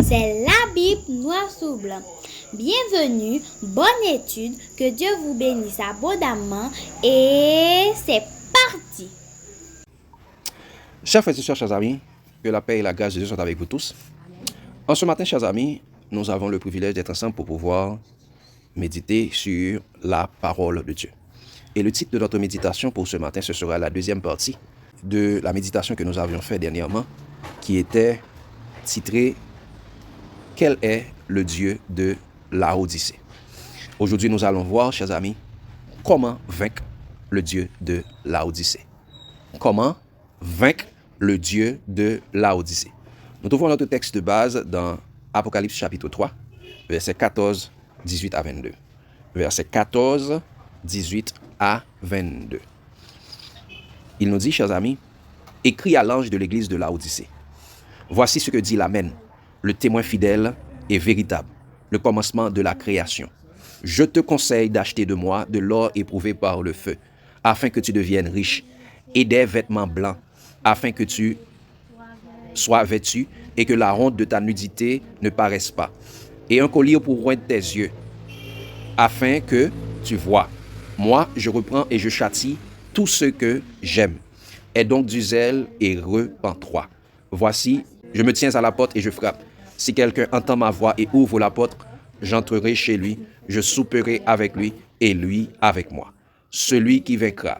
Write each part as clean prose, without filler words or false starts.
C'est la Bible noir sur blanc. Bienvenue, bonne étude, que Dieu vous bénisse abondamment et c'est parti. Chers frères et sœurs, chers amis, que la paix et la grâce de Dieu soient avec vous tous. En ce matin, chers amis, nous avons le privilège d'être ensemble pour pouvoir méditer sur la parole de Dieu. Et le titre de notre méditation pour ce matin, ce sera la deuxième partie de la méditation que nous avions faite dernièrement, qui était titrée « Quel est le Dieu de Laodicée ?» Aujourd'hui, nous allons voir, chers amis, comment vaincre le Dieu de Laodicée. Comment vaincre le Dieu de Laodicée. Nous trouvons notre texte de base dans Apocalypse chapitre 3, versets 14, 18 à 22. Versets 14, 18 à 22. Il nous dit, chers amis, « Écris à l'ange de l'église de Laodicée. Voici ce que dit l'Amen, le témoin fidèle et véritable, le commencement de la création. Je te conseille d'acheter de moi de l'or éprouvé par le feu, afin que tu deviennes riche, et des vêtements blancs, afin que tu sois vêtu et que la honte de ta nudité ne paraisse pas, et un collier pour oindre tes yeux, afin que tu vois. Moi, je reprends et je châtie tout ce que j'aime. Aie donc du zèle et repens-toi. Voici, je me tiens à la porte et je frappe. Si quelqu'un entend ma voix et ouvre la porte, j'entrerai chez lui, je souperai avec lui et lui avec moi. Celui qui vaincra,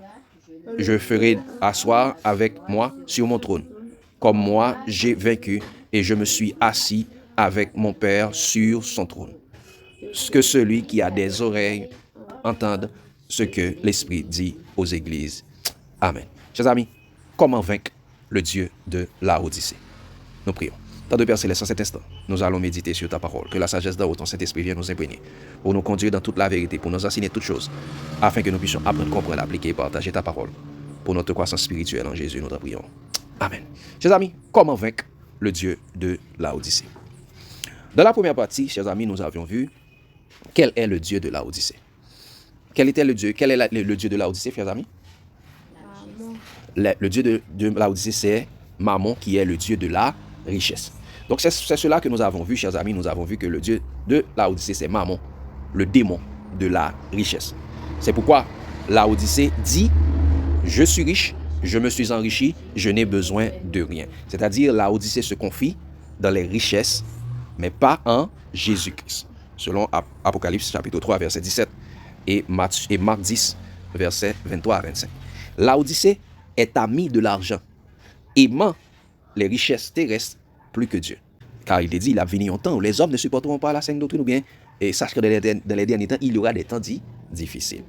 je ferai asseoir avec moi sur mon trône, comme moi j'ai vaincu et je me suis assis avec mon Père sur son trône. Que celui qui a des oreilles entende ce que l'Esprit dit aux églises. Amen. Chers amis, comment vaincre le Dieu de Laodicée? Nous prions. Tant de Père Céleste, en cet instant, nous allons méditer sur ta parole. Que la sagesse d'en haut, ton Saint-Esprit vienne nous imprégner, pour nous conduire dans toute la vérité, pour nous enseigner toutes choses, afin que nous puissions apprendre, comprendre, appliquer et partager ta parole. Pour notre croissance spirituelle en Jésus, nous te prions. Amen. Chers amis, comment vaincre le Dieu de Laodicée? Dans la première partie, chers amis, nous avions vu quel est le Dieu de Laodicée. Quel est le Dieu de Laodicée, chers amis? Le Dieu de Laodicée, c'est Mammon, qui est le Dieu de la richesse. Donc c'est cela que nous avons vu, chers amis. Nous avons vu que le Dieu de Laodicée, c'est Mammon, le démon de la richesse. C'est pourquoi Laodicée dit « Je suis riche, je me suis enrichi, je n'ai besoin de rien ». C'est-à-dire, Laodicée se confie dans les richesses, mais pas en Jésus-Christ. Selon Apocalypse chapitre 3, verset 17 et Marc 10, verset 23 à 25. Laodicée est ami de l'argent, aimant les richesses terrestres plus que Dieu. Car il est dit, il a venu un temps où les hommes ne supporteront pas la saine doctrine, ou bien, et sache que dans les derniers temps, il y aura des temps difficiles.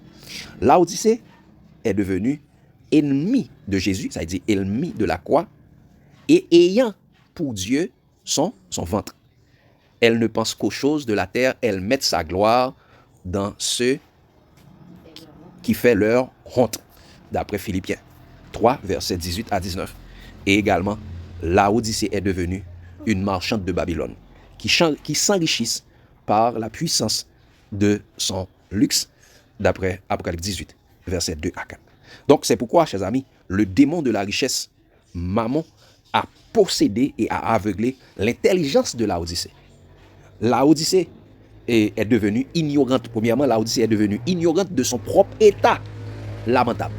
Laodicée est devenue ennemi de Jésus, ça veut dire ennemi de la croix, et ayant pour Dieu son ventre. Elle ne pense qu'aux choses de la terre, elle met sa gloire dans ceux qui fait leur honte, d'après Philippiens 3, versets 18 à 19. Et également, Laodicée est devenue une marchande de Babylone qui s'enrichisse par la puissance de son luxe, d'après Apocalypse 18, versets 2 à 4. Donc, c'est pourquoi, chers amis, le démon de la richesse, Mammon, a possédé et a aveuglé l'intelligence de Laodicée. Laodicée est devenue ignorante. Premièrement, Laodicée est devenue ignorante de son propre état lamentable.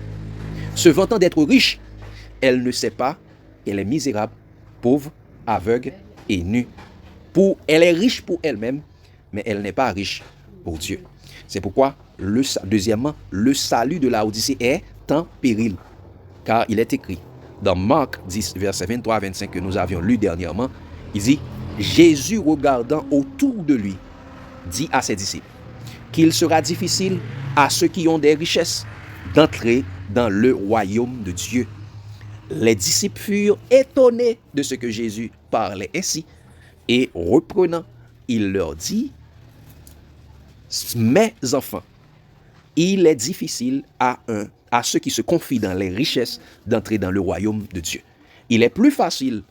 Se vantant d'être riche, elle ne sait pas qu'elle est misérable, pauvre, aveugle et nue. Elle est riche pour elle-même, mais elle n'est pas riche pour Dieu. C'est pourquoi, deuxièmement, le salut de Laodicée est en péril. Car il est écrit dans Marc 10, verset 23 à 25 que nous avions lu dernièrement, il dit « Jésus regardant autour de lui, dit à ses disciples qu'il sera difficile à ceux qui ont des richesses d'entrer dans le royaume de Dieu. » Les disciples furent étonnés de ce que Jésus parlait ainsi, et reprenant, il leur dit « Mes enfants, il est difficile à ceux qui se confient dans les richesses d'entrer dans le royaume de Dieu. Il est plus facile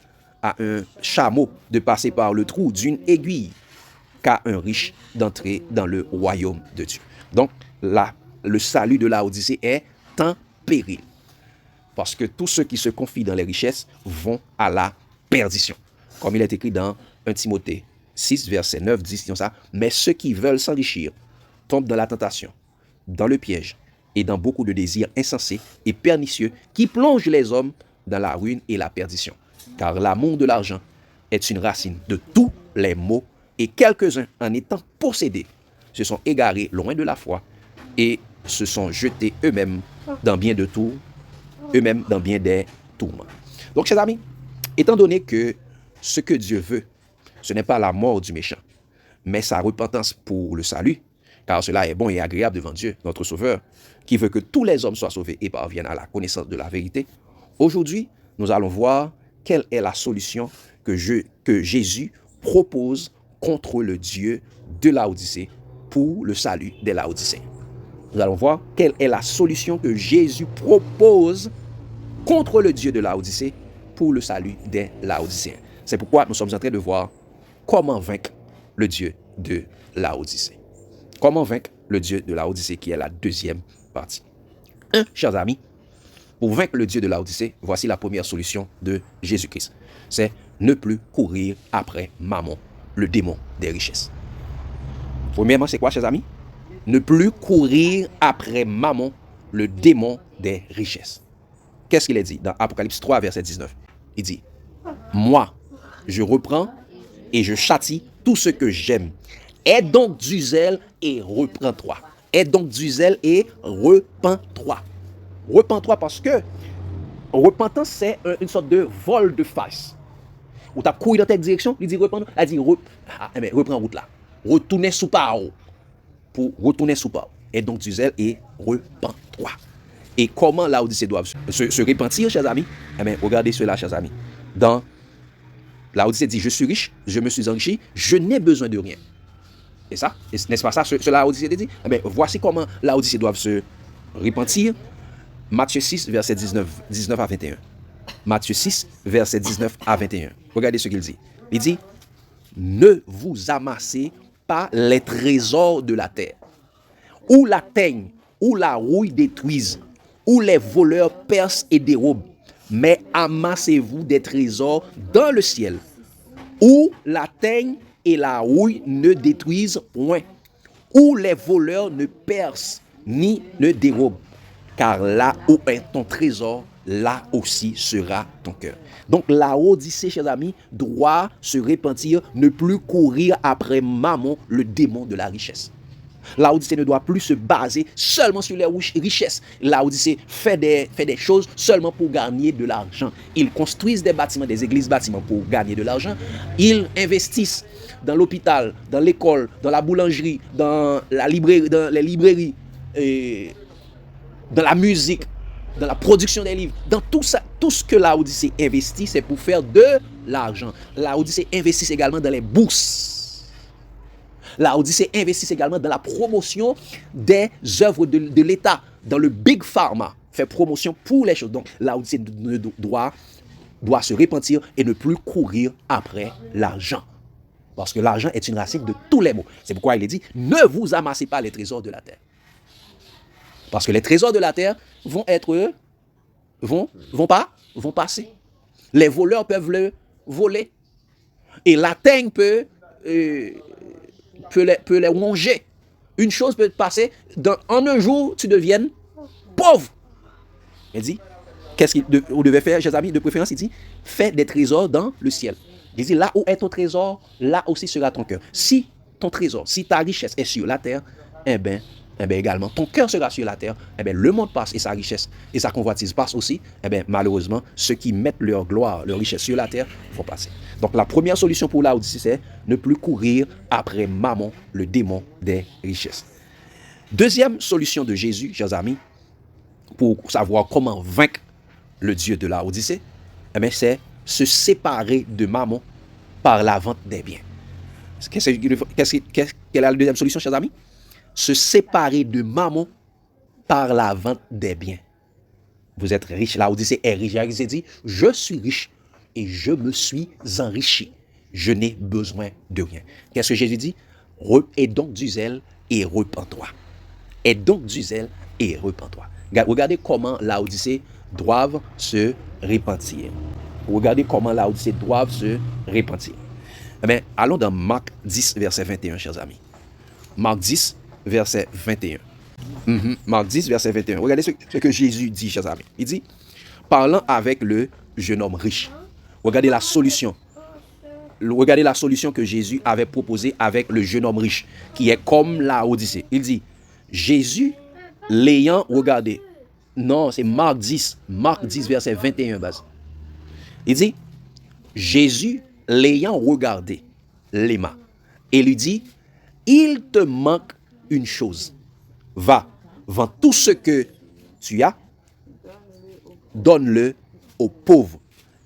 à un chameau de passer par le trou d'une aiguille qu'à un riche d'entrer dans le royaume de Dieu. » Donc, le salut de Laodicée est en péril. Parce que tous ceux qui se confient dans les richesses vont à la perdition. Comme il est écrit dans 1 Timothée 6, verset 9 dit comme ça, « Mais ceux qui veulent s'enrichir tombent dans la tentation, dans le piège et dans beaucoup de désirs insensés et pernicieux qui plongent les hommes dans la ruine et la perdition. Car l'amour de l'argent est une racine de tous les maux et quelques-uns, en étant possédés, se sont égarés loin de la foi et se sont jetés eux-mêmes dans bien de tours, eux-mêmes dans bien des tourments. » Donc, chers amis, étant donné que ce que Dieu veut, ce n'est pas la mort du méchant, mais sa repentance pour le salut, car cela est bon et agréable devant Dieu, notre Sauveur, qui veut que tous les hommes soient sauvés et parviennent à la connaissance de la vérité. Aujourd'hui, nous allons voir quelle est la solution que Jésus propose contre le Dieu de Laodicée pour le salut des Laodicéens. Nous allons voir quelle est la solution que Jésus propose contre le Dieu de Laodicée pour le salut des Laodicéens. C'est pourquoi nous sommes en train de voir comment vaincre le Dieu de Laodicée. Comment vaincre le Dieu de Laodicée, qui est la deuxième partie. Chers amis, pour vaincre le Dieu de Laodicée, voici la première solution de Jésus-Christ. C'est ne plus courir après Mammon, le démon des richesses. Premièrement, c'est quoi, chers amis? Ne plus courir après Mammon, le démon des richesses. Qu'est-ce qu'il est dit dans Apocalypse 3, verset 19? Il dit, « Moi, je reprends et je châtie tout ce que j'aime. Aie donc du zèle et repens-toi. Aie donc du zèle et repens-toi. » Repens-toi parce que repentance, c'est une sorte de vol de face. Ou tu as couru dans telle direction, il dit repens-toi. Elle dit reprends route là. Retournez sous parole. Pour retourner sous parole. Aie donc du zèle et repens-toi. Et comment Laodicée doivent se repentir, chers amis? Eh bien, regardez cela, chers amis. Dans Laodicée dit, je suis riche, je me suis enrichi, je n'ai besoin de rien. Et ça, n'est-ce pas ça, ce Laodicée dit? Eh bien, voici comment Laodicée doivent se repentir. Matthieu 6, verset 19 à 21. Matthieu 6, verset 19 à 21. Regardez ce qu'il dit. Il dit, ne vous amassez pas les trésors de la terre, où la teigne, où la rouille détruisent, où les voleurs percent et dérobent, mais amassez-vous des trésors dans le ciel, où la teigne et la rouille ne détruisent point, où les voleurs ne percent ni ne dérobent. Car là où est ton trésor, là aussi sera ton cœur. Donc Laodicée, chers amis, doit se repentir, ne plus courir après Mammon, le démon de la richesse. Laodicée ne doit plus se baser seulement sur les richesses. Laodicée fait des choses seulement pour gagner de l'argent. Ils construisent des bâtiments, des églises bâtiments pour gagner de l'argent. Ils investissent dans l'hôpital, dans l'école, dans la boulangerie, dans les librairies, et dans la musique, dans la production des livres, dans tout ça, tout ce que Laodicée investit, c'est pour faire de l'argent. Laodicée investit également dans les bourses. Laodicée investit également dans la promotion des œuvres de l'État, dans le Big Pharma, fait promotion pour les choses. Donc, Laodicée doit se repentir et ne plus courir après l'argent. Parce que l'argent est une racine de tous les maux. C'est pourquoi il est dit, ne vous amassez pas les trésors de la terre. Parce que les trésors de la terre vont passer. Les voleurs peuvent le voler. Et la teigne peut les ronger. Une chose peut passer, en un jour, tu deviennes pauvre. Il dit, qu'est-ce qu'on devait faire, chers amis, de préférence, il dit, fais des trésors dans le ciel. Il dit, là où est ton trésor, là aussi sera ton cœur. Si ton trésor, si ta richesse est sur la terre, eh bien également, ton cœur sera sur la terre, eh bien, le monde passe et sa richesse et sa convoitise passe aussi, eh bien, malheureusement, ceux qui mettent leur gloire, leur richesse sur la terre, vont passer. Donc, la première solution pour Laodicée, c'est ne plus courir après Mammon, le démon des richesses. Deuxième solution de Jésus, chers amis, pour savoir comment vaincre le Dieu de Laodicée, eh bien, c'est se séparer de Mammon par la vente des biens. Quelle est la deuxième solution, chers amis? Se séparer de Mammon par la vente des biens. Vous êtes riche. Laodicée est riche. Laodicée dit, je suis riche et je me suis enrichi. Je n'ai besoin de rien. Qu'est-ce que Jésus dit? Aie donc du zèle et repens-toi. Aie donc du zèle et repens-toi. Regardez comment Laodicée doivent se repentir. Regardez comment Laodicée doivent se repentir. Eh bien, allons dans Marc 10, verset 21, chers amis. Marc 10, verset 21. Marc 10, verset 21. Regardez ce que Jésus dit, chers amis. Il dit, parlant avec le jeune homme riche. Regardez la solution. Regardez la solution que Jésus avait proposée avec le jeune homme riche, qui est comme la Odyssée. Il dit, Jésus, l'ayant regardé. Non, c'est Marc 10, verset 21, base. Il dit, Jésus, l'ayant regardé, l'aima, et lui dit, il te manque une chose. Va, vends tout ce que tu as, donne-le aux pauvres,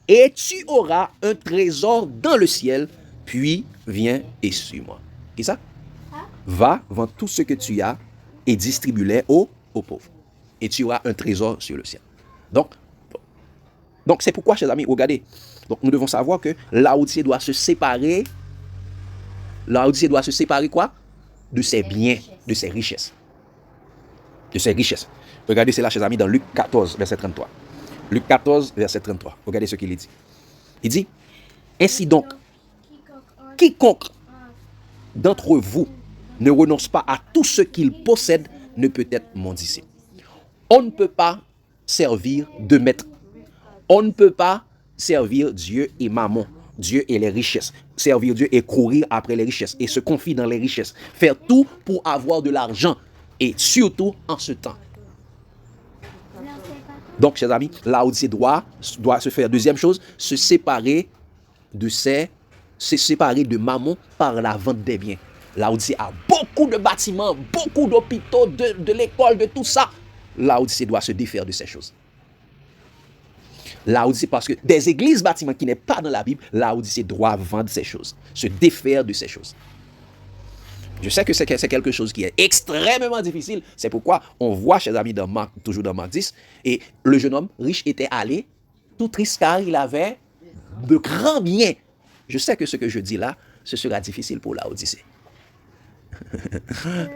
et tu auras un trésor dans le ciel, puis viens et suis-moi. Et ça? Va, vends tout ce que tu as, et distribue-les aux pauvres, et tu auras un trésor sur le ciel. Donc c'est pourquoi, chers amis, regardez, donc nous devons savoir que Laodicée doit se séparer. Laodicée doit se séparer quoi? De ses biens, de ses richesses. De ses richesses. Regardez cela, chers amis, dans Luc 14, verset 33. Luc 14, verset 33. Regardez ce qu'il dit. Il dit, ainsi donc, quiconque d'entre vous ne renonce pas à tout ce qu'il possède ne peut être mon disciple. On ne peut pas servir deux maîtres. On ne peut pas servir Dieu et mammon, Dieu et les richesses. Servir Dieu et courir après les richesses et se confier dans les richesses. Faire tout pour avoir de l'argent et surtout en ce temps. Donc, chers amis, Laodicée doit se faire. Deuxième chose, se séparer de mammon par la vente des biens. Laodicée a beaucoup de bâtiments, beaucoup d'hôpitaux, de l'école, de tout ça. Laodicée doit se défaire de ces choses. Laodicée, parce que des églises bâtiments qui n'est pas dans la Bible, Laodicée doit vendre ces choses, se défaire de ces choses. Je sais que c'est quelque chose qui est extrêmement difficile. C'est pourquoi on voit, chers amis, toujours dans Marc 10, et le jeune homme riche était allé tout triste car il avait de grands biens. Je sais que ce que je dis là, ce sera difficile pour Laodicée.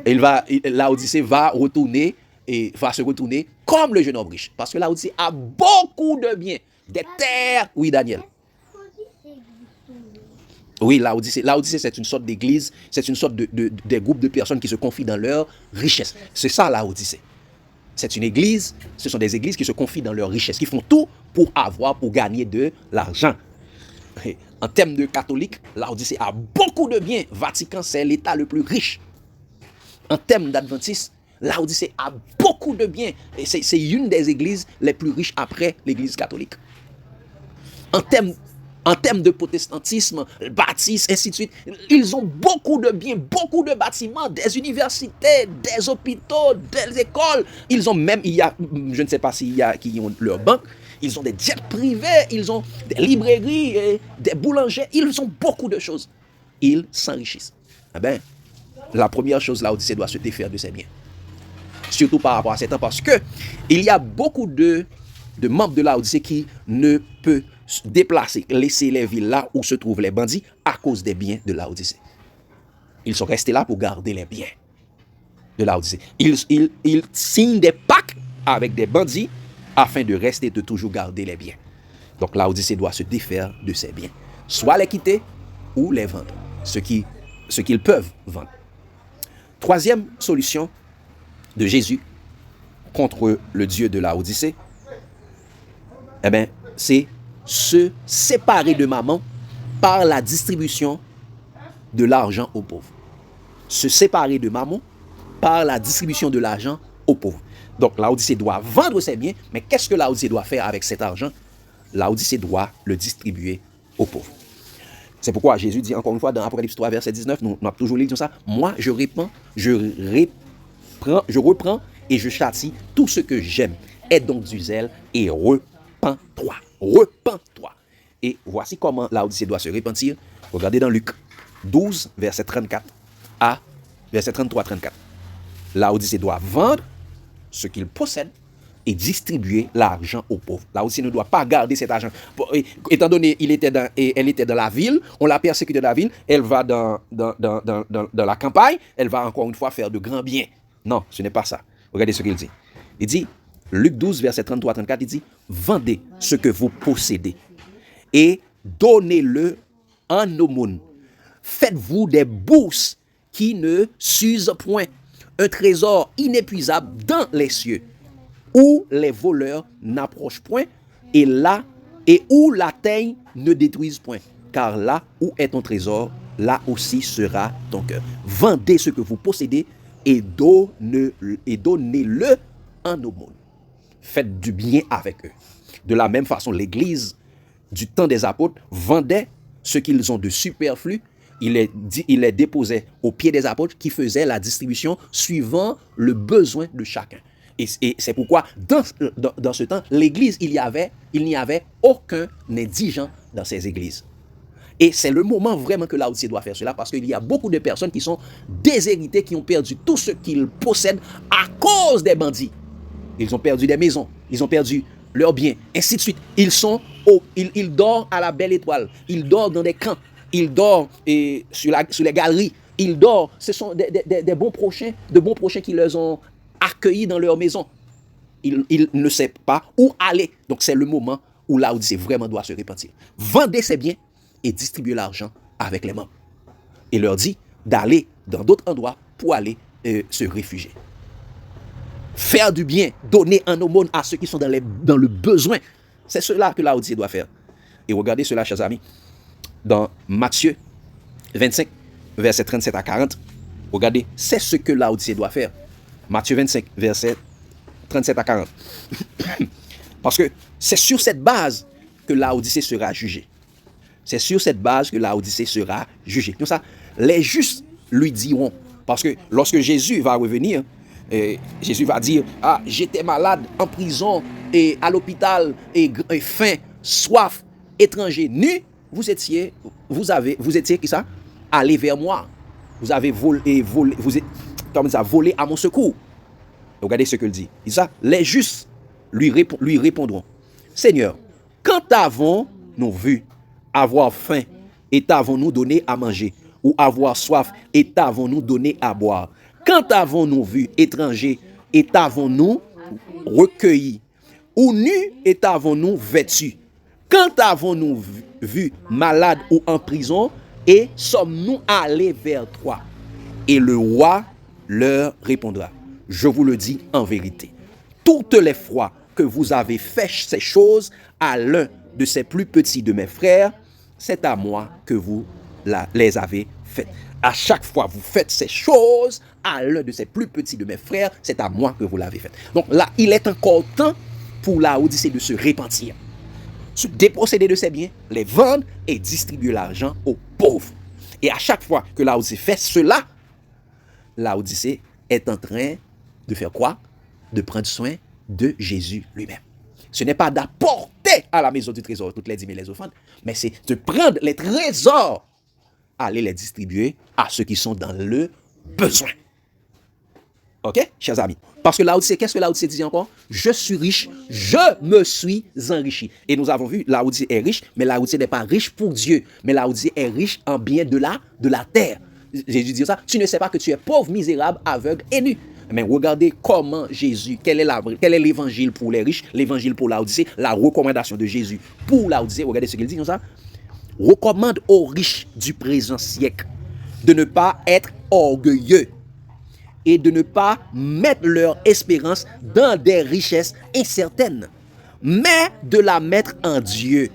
Laodicée va se retourner comme le jeune homme riche. Parce que Laodicée a beaucoup de biens, des terres. Oui, Daniel. Oui, Laodicée, c'est une sorte d'église, c'est une sorte des groupes de personnes qui se confient dans leur richesse. C'est ça, Laodicée. C'est une église, ce sont des églises qui se confient dans leur richesse, qui font tout pour gagner de l'argent. En termes de catholiques, Laodicée a beaucoup de biens. Vatican, c'est l'État le plus riche. En termes d'adventistes, Laodicée a beaucoup de biens. Et c'est une des églises les plus riches après l'église catholique. En termes de protestantisme, baptiste, ainsi de suite, ils ont beaucoup de biens, beaucoup de bâtiments, des universités, des hôpitaux, des écoles. Ils ont même, je ne sais pas s'il y a qui ont leur banque, ils ont des jets privés, ils ont des librairies, des boulangers, ils ont beaucoup de choses. Ils s'enrichissent. Eh bien, la première chose, Laodicée doit se défaire de ses biens. Surtout par rapport à ces temps, parce que il y a beaucoup de membres de Laodicée qui ne peuvent se déplacer, laisser les villes là où se trouvent les bandits à cause des biens de Laodicée. Ils sont restés là pour garder les biens de Laodicée. Ils signent des pactes avec des bandits afin de rester, de toujours garder les biens. Donc Laodicée doit se défaire de ses biens. Soit les quitter ou les vendre. Ce qu'ils peuvent vendre. Troisième solution de Jésus contre le Dieu de Laodicée, eh bien, c'est se séparer de mammon par la distribution de l'argent aux pauvres. Se séparer de mammon par la distribution de l'argent aux pauvres. Donc, Laodicée doit vendre ses biens, mais qu'est-ce que Laodicée doit faire avec cet argent? Laodicée doit le distribuer aux pauvres. C'est pourquoi Jésus dit encore une fois dans Apocalypse 3, verset 19, nous avons toujours lu ça, moi je reprends et je châtie tout ce que j'aime. Aie donc du zèle et repens-toi. Repens-toi. Et voici comment Laodicée doit se repentir. Regardez dans Luc 12, verset 34 à verset 33-34. Laodicée doit vendre ce qu'il possède et distribuer l'argent aux pauvres. Laodicée ne doit pas garder cet argent. Étant donné qu'elle était dans la ville, on l'a persécutée dans la ville, elle va dans la campagne, elle va encore une fois faire de grands biens. Non, ce n'est pas ça. Regardez ce qu'il dit. Il dit, Luc 12, verset 33-34, il dit, vendez ce que vous possédez et donnez-le en aumône Faites-vous des bourses qui ne s'usent point, un trésor inépuisable dans les cieux, où les voleurs n'approchent point, et où la teigne ne détruise point. Car là où est ton trésor, là aussi sera ton cœur. Vendez ce que vous possédez et donnez-le en aumône. Faites du bien avec eux. De la même façon, l'Église du temps des apôtres vendait ce qu'ils ont de superflu. Il les déposait aux pieds des apôtres qui faisaient la distribution suivant le besoin de chacun. Et c'est pourquoi, dans ce temps, l'Église, il n'y avait aucun indigent dans ces églises. Et c'est le moment vraiment que Laodicée doit faire cela, parce qu'il y a beaucoup de personnes qui sont déshéritées, qui ont perdu tout ce qu'ils possèdent à cause des bandits. Ils ont perdu des maisons, ils ont perdu leurs biens, ainsi de suite. Ils dorment à la belle étoile, ils dorment dans des camps, ils dorment sur les galeries, ils dorment. Ce sont des bons prochains, de bons prochains qui les ont accueillis dans leur maison. Ils ne savent pas où aller. Donc c'est le moment où Laodicée vraiment doit se repentir. Vendez ses biens et distribuez l'argent avec les membres. Et leur dit d'aller dans d'autres endroits pour aller se réfugier. Faire du bien, donner en aumône à ceux qui sont dans le besoin. C'est cela que Laodicée doit faire. Et regardez cela, chers amis, dans Matthieu 25, versets 37 à 40. Regardez, c'est ce que Laodicée doit faire. Matthieu 25, versets 37 à 40. Parce que c'est sur cette base que Laodicée sera jugée. C'est sur cette base que Laodicée sera jugée. Comme ça, les justes lui diront. Parce que lorsque Jésus va revenir, Jésus va dire, ah, j'étais malade, en prison, et à l'hôpital, et faim, soif, étranger, nu. Vous étiez qui ça? Allez vers moi. Vous avez volé à mon secours. Regardez ce qu'il dit. Il dit ça, les justes lui répondront, Seigneur, quand avons-nous vu avoir faim et t'avons-nous donné à manger, ou avoir soif et t'avons-nous donné à boire? Quand avons-nous vu étranger et t'avons-nous recueilli, ou nu et t'avons-nous vêtu? Quand avons-nous vu malade ou en prison et sommes-nous allés vers toi? Et le roi leur répondra, je vous le dis en vérité, toutes les fois que vous avez fait ces choses à l'un de ces plus petits de mes frères, c'est à moi que vous les avez faites. À chaque fois vous faites ces choses à l'un de ces plus petits de mes frères, c'est à moi que vous l'avez fait. Donc là, il est encore temps pour Laodicée de se repentir, se déposséder de ses biens, les vendre et distribuer l'argent aux pauvres. Et à chaque fois que Laodicée fait cela, Laodicée est en train de faire quoi? De prendre soin de Jésus lui-même. Ce n'est pas d'apporter à la maison du trésor toutes les dîmes et les offrandes, mais c'est de prendre les trésors, aller les distribuer à ceux qui sont dans le besoin. Ok, chers amis? Parce que Laodicée, qu'est-ce que Laodicée dit encore? Je suis riche, je me suis enrichi. Et nous avons vu, Laodicée est riche, mais Laodicée n'est pas riche pour Dieu, mais Laodicée est riche en bien de la terre. Jésus dit ça, tu ne sais pas que tu es pauvre, misérable, aveugle et nu. Mais regardez comment Jésus, quel est l'évangile pour les riches, l'évangile pour Laodicée, la recommandation de Jésus pour Laodicée. Regardez ce qu'il dit comme ça. Recommande aux riches du présent siècle de ne pas être orgueilleux et de ne pas mettre leur espérance dans des richesses incertaines, mais de la mettre en Dieu,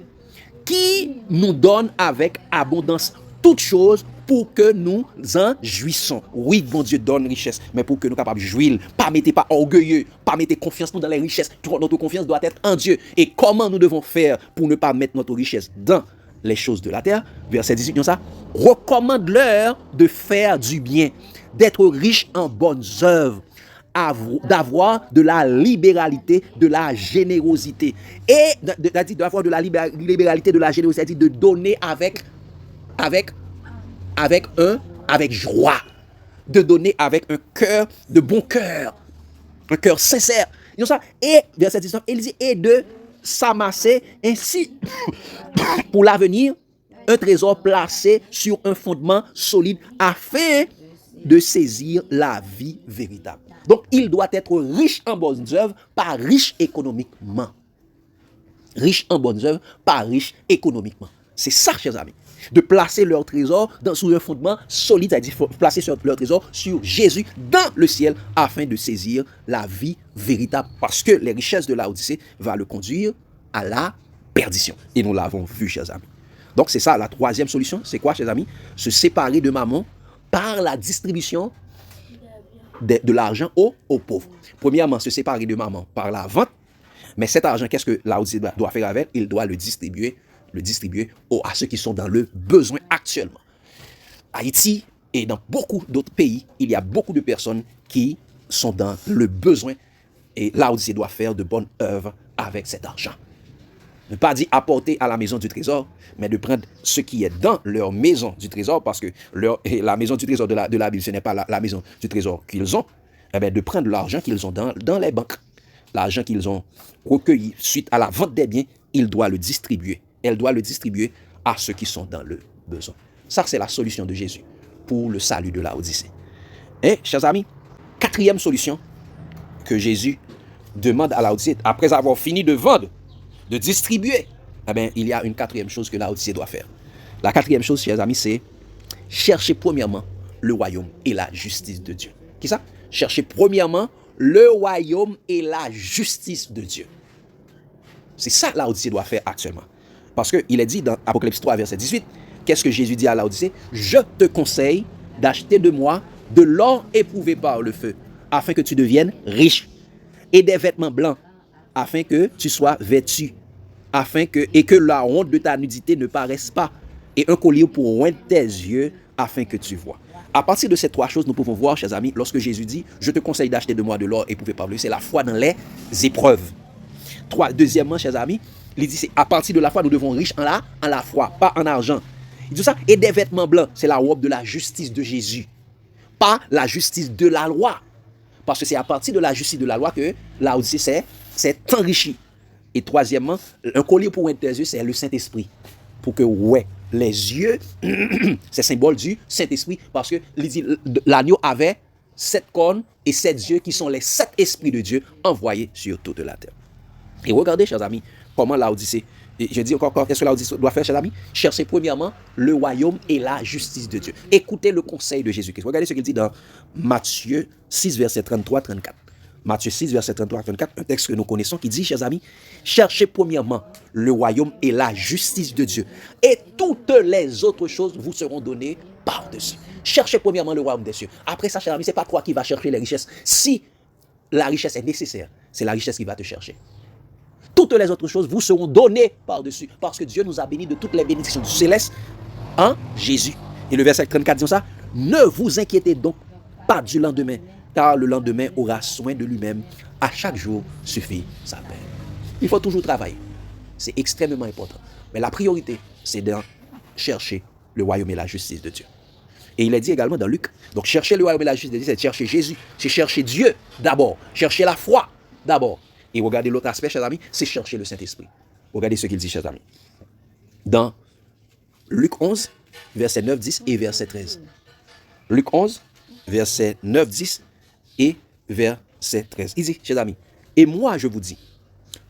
qui nous donne avec abondance toutes choses pour que nous en jouissons. Oui, bon Dieu donne richesse, mais pour que nous capables de jouir, pas mettez pas orgueilleux, pas mettez confiance nous dans les richesses. Notre confiance doit être en Dieu. Et comment nous devons faire pour ne pas mettre notre richesse dans les choses de la terre? Verset 18, comme ça. Recommande-leur de faire du bien, d'être riches en bonnes œuvres, d'avoir de la libéralité, de la générosité. Et d'avoir de la libéralité, de la générosité, de donner avec joie, de donner avec un cœur, de bon cœur, un cœur sincère. Et verset 19, il dit, et de s'amasser ainsi pour l'avenir un trésor placé sur un fondement solide afin de saisir la vie véritable. Donc il doit être riche en bonnes œuvres, pas riche économiquement. Riche en bonnes œuvres, pas riche économiquement. C'est ça, chers amis. de placer leur trésor sous un fondement solide, c'est-à-dire placer leur trésor sur Jésus dans le ciel afin de saisir la vie véritable. Parce que les richesses de Laodicée vont le conduire à la perdition. Et nous l'avons vu, chers amis. Donc c'est ça, la troisième solution. C'est quoi, chers amis? Se séparer de mammon par la distribution de l'argent aux pauvres. Premièrement, se séparer de mammon par la vente. Mais cet argent, qu'est-ce que Laodicée doit faire avec? Il doit le distribuer à ceux qui sont dans le besoin actuellement. Haïti et dans beaucoup d'autres pays, il y a beaucoup de personnes qui sont dans le besoin. Et Laodicée doit faire de bonnes œuvres avec cet argent. Ne pas dire apporter à la maison du trésor, mais de prendre ce qui est dans leur maison du trésor, parce que la maison du trésor de la Bible, ce n'est pas la maison du trésor qu'ils ont, eh bien, de prendre l'argent qu'ils ont dans les banques. L'argent qu'ils ont recueilli suite à la vente des biens, il doit le distribuer. Elle doit le distribuer à ceux qui sont dans le besoin. Ça, c'est la solution de Jésus pour le salut de Laodicée. Et, chers amis, quatrième solution que Jésus demande à Laodicée, après avoir fini de vendre, de distribuer, eh bien, il y a une quatrième chose que Laodicée doit faire. La quatrième chose, chers amis, c'est chercher premièrement le royaume et la justice de Dieu. Qui ça? Chercher premièrement le royaume et la justice de Dieu. C'est ça que Laodicée doit faire actuellement. Parce qu'il est dit dans Apocalypse 3, verset 18, qu'est-ce que Jésus dit à Laodicée? Je te conseille d'acheter de moi de l'or éprouvé par le feu, afin que tu deviennes riche, et des vêtements blancs, afin que tu sois vêtu, et que la honte de ta nudité ne paraisse pas, et un collier pour oindre tes yeux, afin que tu vois. À partir de ces trois choses, nous pouvons voir, chers amis, lorsque Jésus dit, je te conseille d'acheter de moi de l'or éprouvé par le feu, c'est la foi dans les épreuves. Deuxièmement, chers amis, il dit, c'est à partir de la foi, nous devons riches en la foi, pas en argent. Il dit ça, et des vêtements blancs, c'est la robe de la justice de Jésus, pas la justice de la loi. Parce que c'est à partir de la justice de la loi que Laodicée s'est enrichi. Et troisièmement, un collier pour oindre tes yeux, c'est le Saint-Esprit. Pour que, les yeux, c'est symbole du Saint-Esprit, parce que l'agneau avait 7 cornes et 7 yeux qui sont les 7 esprits de Dieu envoyés sur toute la terre. Et regardez, chers amis, comment Laodicée, et je dis encore, qu'est-ce que Laodicée doit faire, chers amis? Chercher premièrement le royaume et la justice de Dieu. Écoutez le conseil de Jésus-Christ. Regardez ce qu'il dit dans Matthieu 6, verset 33-34. Matthieu 6, verset 33-34, un texte que nous connaissons qui dit, chers amis, cherchez premièrement le royaume et la justice de Dieu, et toutes les autres choses vous seront données par-dessus. Cherchez premièrement le royaume des cieux. Après ça, chers amis, ce n'est pas toi qui vas chercher les richesses. Si la richesse est nécessaire, c'est la richesse qui va te chercher. Toutes les autres choses vous seront données par-dessus, parce que Dieu nous a bénis de toutes les bénédictions du céleste en Jésus. Et le verset 34 dit ça, ne vous inquiétez donc pas du lendemain, car le lendemain aura soin de lui-même. À chaque jour suffit sa peine. Il faut toujours travailler. C'est extrêmement important. Mais la priorité, c'est de chercher le royaume et la justice de Dieu. Et il est dit également dans Luc, donc chercher le royaume et la justice de Dieu, c'est chercher Jésus, c'est chercher Dieu d'abord, chercher la foi d'abord. Et regardez l'autre aspect, chers amis, c'est chercher le Saint-Esprit. Regardez ce qu'il dit, chers amis. Dans Luc 11, verset 9, 10 et verset 13. Luc 11, verset 9, 10 et verset 13. Il dit, chers amis, et moi je vous dis,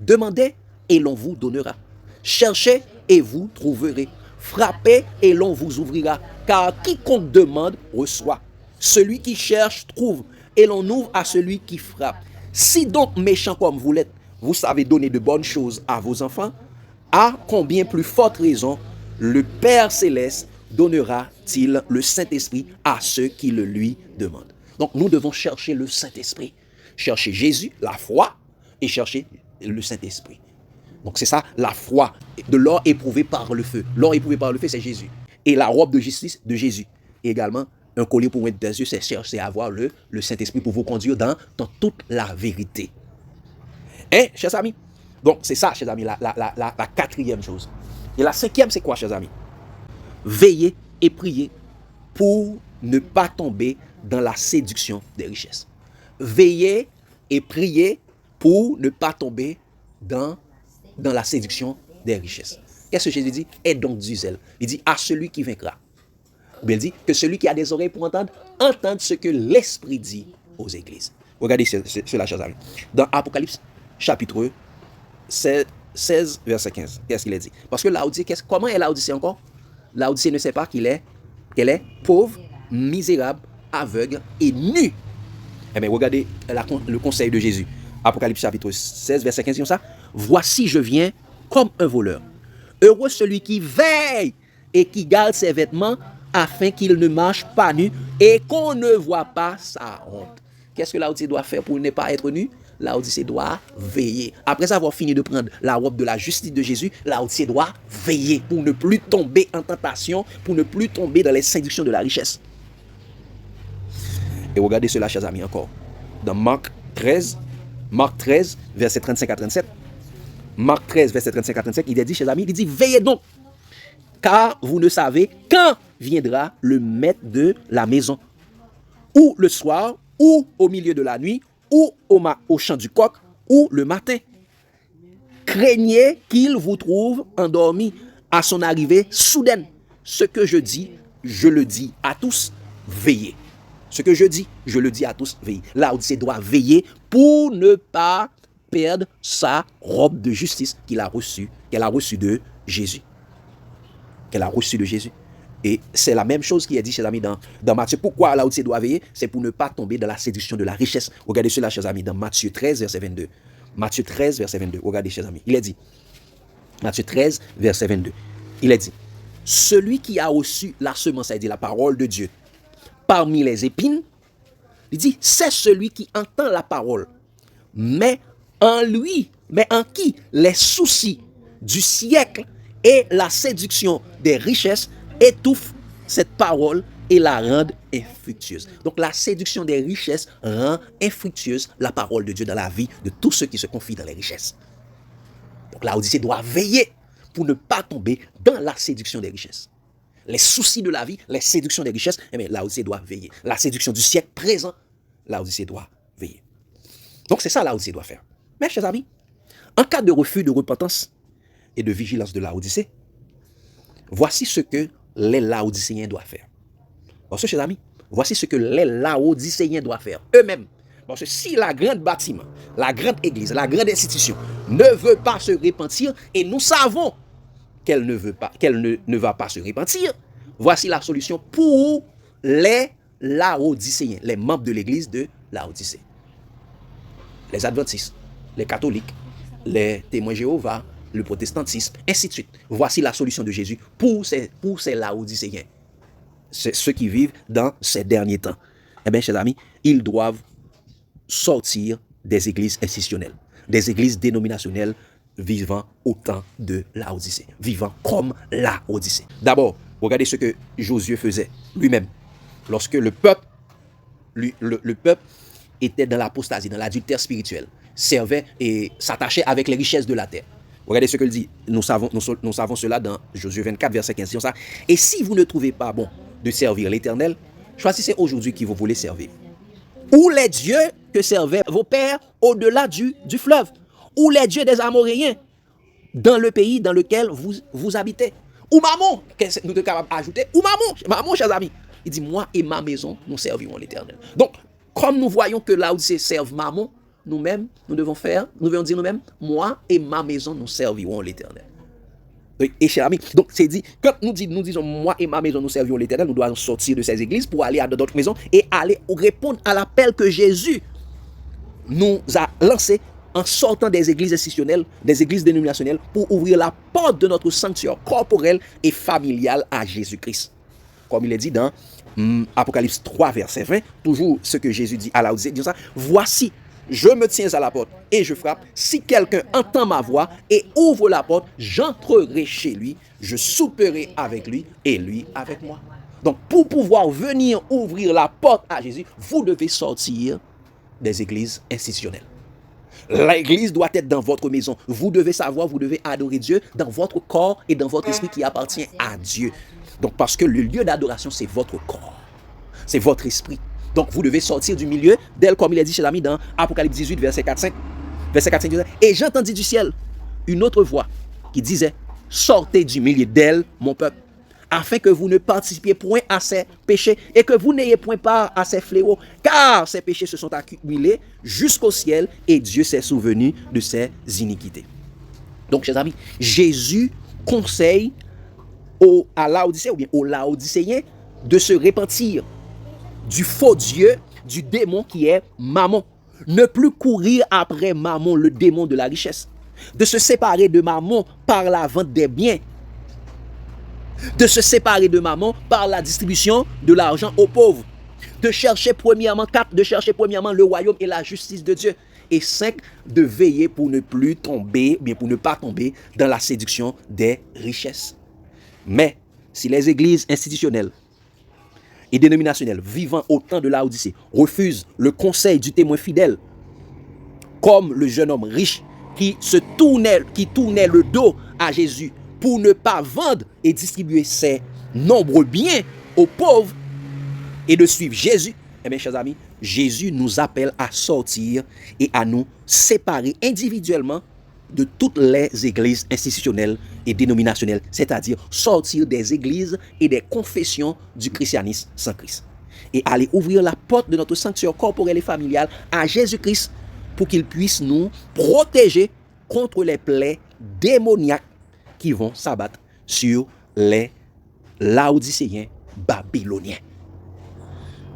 demandez et l'on vous donnera. Cherchez et vous trouverez. Frappez et l'on vous ouvrira. Car quiconque demande, reçoit. Celui qui cherche, trouve. Et l'on ouvre à celui qui frappe. Si donc méchant comme vous l'êtes, vous savez donner de bonnes choses à vos enfants, à combien plus forte raison le Père Céleste donnera-t-il le Saint-Esprit à ceux qui le lui demandent. Donc nous devons chercher le Saint-Esprit. Chercher Jésus, la foi, et chercher le Saint-Esprit. Donc c'est ça, la foi, de l'or éprouvé par le feu. L'or éprouvé par le feu, c'est Jésus. Et la robe de justice de Jésus. Et également, un collier pour mettre des yeux, c'est chercher à avoir le Saint-Esprit pour vous conduire dans toute la vérité. Hein, chers amis? Donc c'est ça, chers amis, la quatrième chose. Et la cinquième, c'est quoi, chers amis? Veillez et priez pour ne pas tomber dans la séduction des richesses. Veillez et priez pour ne pas tomber dans la séduction des richesses. Qu'est-ce que Jésus dit? Aie donc du zèle. Il dit à celui qui vaincra. Ou bien il dit que celui qui a des oreilles pour entendre, entende ce que l'Esprit dit aux églises. Regardez cela, chers amis. Dans Apocalypse, chapitre 16, verset 15. Qu'est-ce qu'il a dit? Parce que Laodicée, comment est Laodicée encore? Laodicée ne sait pas qu'elle est pauvre, misérable, aveugle et nue. Eh bien, regardez le conseil de Jésus. Apocalypse chapitre 16, verset 15, dit ça. Voici, je viens comme un voleur. Heureux celui qui veille et qui garde ses vêtements afin qu'il ne marche pas nu et qu'on ne voit pas sa honte. Qu'est-ce que Laodicée doit faire pour ne pas être nu? Laodicée doit veiller. Après avoir fini de prendre la robe de la justice de Jésus, Laodicée doit veiller pour ne plus tomber en tentation, pour ne plus tomber dans les séductions de la richesse. Et regardez cela, chers amis, encore. Dans Marc 13, verset 35 à 37. Marc 13, verset 35 à 37, il dit, chers amis, il dit, veillez donc, car vous ne savez quand viendra le maître de la maison, ou le soir, ou au milieu de la nuit, ou au chant du coq, ou le matin. Craignez qu'il vous trouve endormi à son arrivée soudaine. Ce que je dis, je le dis à tous, veillez. Ce que je dis, je le dis à tous, veillez. Laodicée doit veiller pour ne pas perdre sa robe de justice qu'elle a reçue de Jésus. Qu'elle a reçue de Jésus. Et c'est la même chose qui est dit, chers amis, dans Matthieu. Pourquoi Laodicée doit veiller? C'est pour ne pas tomber dans la séduction de la richesse. Regardez cela, chers amis, dans Matthieu 13, verset 22. Matthieu 13, verset 22. Regardez, chers amis. Il est dit, Matthieu 13, verset 22. Il est dit, celui qui a reçu la semence, c'est-à-dire la parole de Dieu, parmi les épines, il dit, c'est celui qui entend la parole, mais en qui les soucis du siècle et la séduction des richesses étouffent cette parole et la rendent infructueuse. Donc la séduction des richesses rend infructueuse la parole de Dieu dans la vie de tous ceux qui se confient dans les richesses. Donc Laodicée doit veiller pour ne pas tomber dans la séduction des richesses. Les soucis de la vie, les séductions des richesses, eh bien, Laodicée doit veiller. La séduction du siècle présent, Laodicée doit veiller. Donc c'est ça Laodicée doit faire. Mais chers amis, en cas de refus de repentance et de vigilance de Laodicée, voici ce que les Laodicéens doivent faire. Parce que chers amis, voici ce que les Laodicéens doivent faire eux-mêmes. Parce que si la grande bâtiment, la grande église, la grande institution ne veut pas se repentir, et nous savons qu'elle ne va pas se repentir, voici la solution pour les Laodicéens, les membres de l'église de Laodicée. Les adventistes, les catholiques, les témoins Jéhovah, le protestantisme, ainsi de suite. Voici la solution de Jésus pour ces Laodicéens. C'est ceux qui vivent dans ces derniers temps. Eh bien, chers amis, ils doivent sortir des églises institutionnelles, des églises dénominationnelles vivant au temps de Laodicée, vivant comme Laodicée. D'abord, regardez ce que Josué faisait lui-même. Lorsque le peuple était dans l'apostasie, dans l'adultère spirituel, servait et s'attachait avec les richesses de la terre. Regardez ce qu'il dit. Nous savons cela dans Josué 24, verset 15. Ça. Et si vous ne trouvez pas bon de servir l'Éternel, choisissez aujourd'hui qui vous voulez servir. Ou les dieux que servaient vos pères au-delà du fleuve, ou les dieux des Amoréens dans le pays dans lequel vous habitez. Ou Mammon, nous sommes capables d'ajouter, ou Mammon, chers amis. Il dit, moi et ma maison, nous servirons l'Éternel. Donc, comme nous voyons que Laodicée serve Mammon, nous-mêmes, nous devons dire nous-mêmes, moi et ma maison, nous servirons l'Éternel. Et chers amis, donc c'est dit, quand nous disons moi et ma maison, nous servirons l'Éternel, nous devons sortir de ces églises pour aller à d'autres maisons et aller répondre à l'appel que Jésus nous a lancé en sortant des églises institutionnelles, des églises dénominationnelles, pour ouvrir la porte de notre sanctuaire corporel et familial à Jésus-Christ. Comme il est dit dans Apocalypse 3, verset 20, toujours ce que Jésus dit à Laodicée, dit ça, voici, je me tiens à la porte et je frappe. Si quelqu'un entend ma voix et ouvre la porte, j'entrerai chez lui, je souperai avec lui et lui avec moi. Donc, pour pouvoir venir ouvrir la porte à Jésus, vous devez sortir des églises institutionnelles. L'église doit être dans votre maison. Vous devez savoir, vous devez adorer Dieu dans votre corps et dans votre esprit qui appartient à Dieu. Donc, parce que le lieu d'adoration, c'est votre corps. C'est votre esprit. Donc, vous devez sortir du milieu d'elle, comme il est dit chez l'ami dans Apocalypse 18, verset 4-5. Verset 4-5, et j'entendis du ciel une autre voix qui disait, sortez du milieu d'elle, mon peuple, afin que vous ne participiez point à ses péchés et que vous n'ayez point part à ses fléaux, car ses péchés se sont accumulés jusqu'au ciel et Dieu s'est souvenu de ses iniquités. Donc, chers amis, Jésus conseille à Laodicée ou bien aux Laodicéens de se repentir du faux Dieu, du démon qui est Mammon. Ne plus courir après Mammon, le démon de la richesse. De se séparer de Mammon par la vente des biens. De se séparer de Mammon par la distribution de l'argent aux pauvres. De chercher premièrement, 4, de chercher premièrement le royaume et la justice de Dieu. Et 5, de veiller pour ne plus tomber, bien pour ne pas tomber dans la séduction des richesses. Mais si les églises institutionnelles et dénominationnelles vivant au temps de Laodicée refusent le conseil du témoin fidèle, comme le jeune homme riche qui tournait le dos à Jésus pour ne pas vendre et distribuer ses nombreux biens aux pauvres et de suivre Jésus, eh bien, chers amis, Jésus nous appelle à sortir et à nous séparer individuellement de toutes les églises institutionnelles et dénominationnelles, c'est-à-dire sortir des églises et des confessions du christianisme sans Christ. Et aller ouvrir la porte de notre sanctuaire corporel et familial à Jésus-Christ pour qu'il puisse nous protéger contre les plaies démoniaques qui vont s'abattre sur les Laodicéens babyloniens.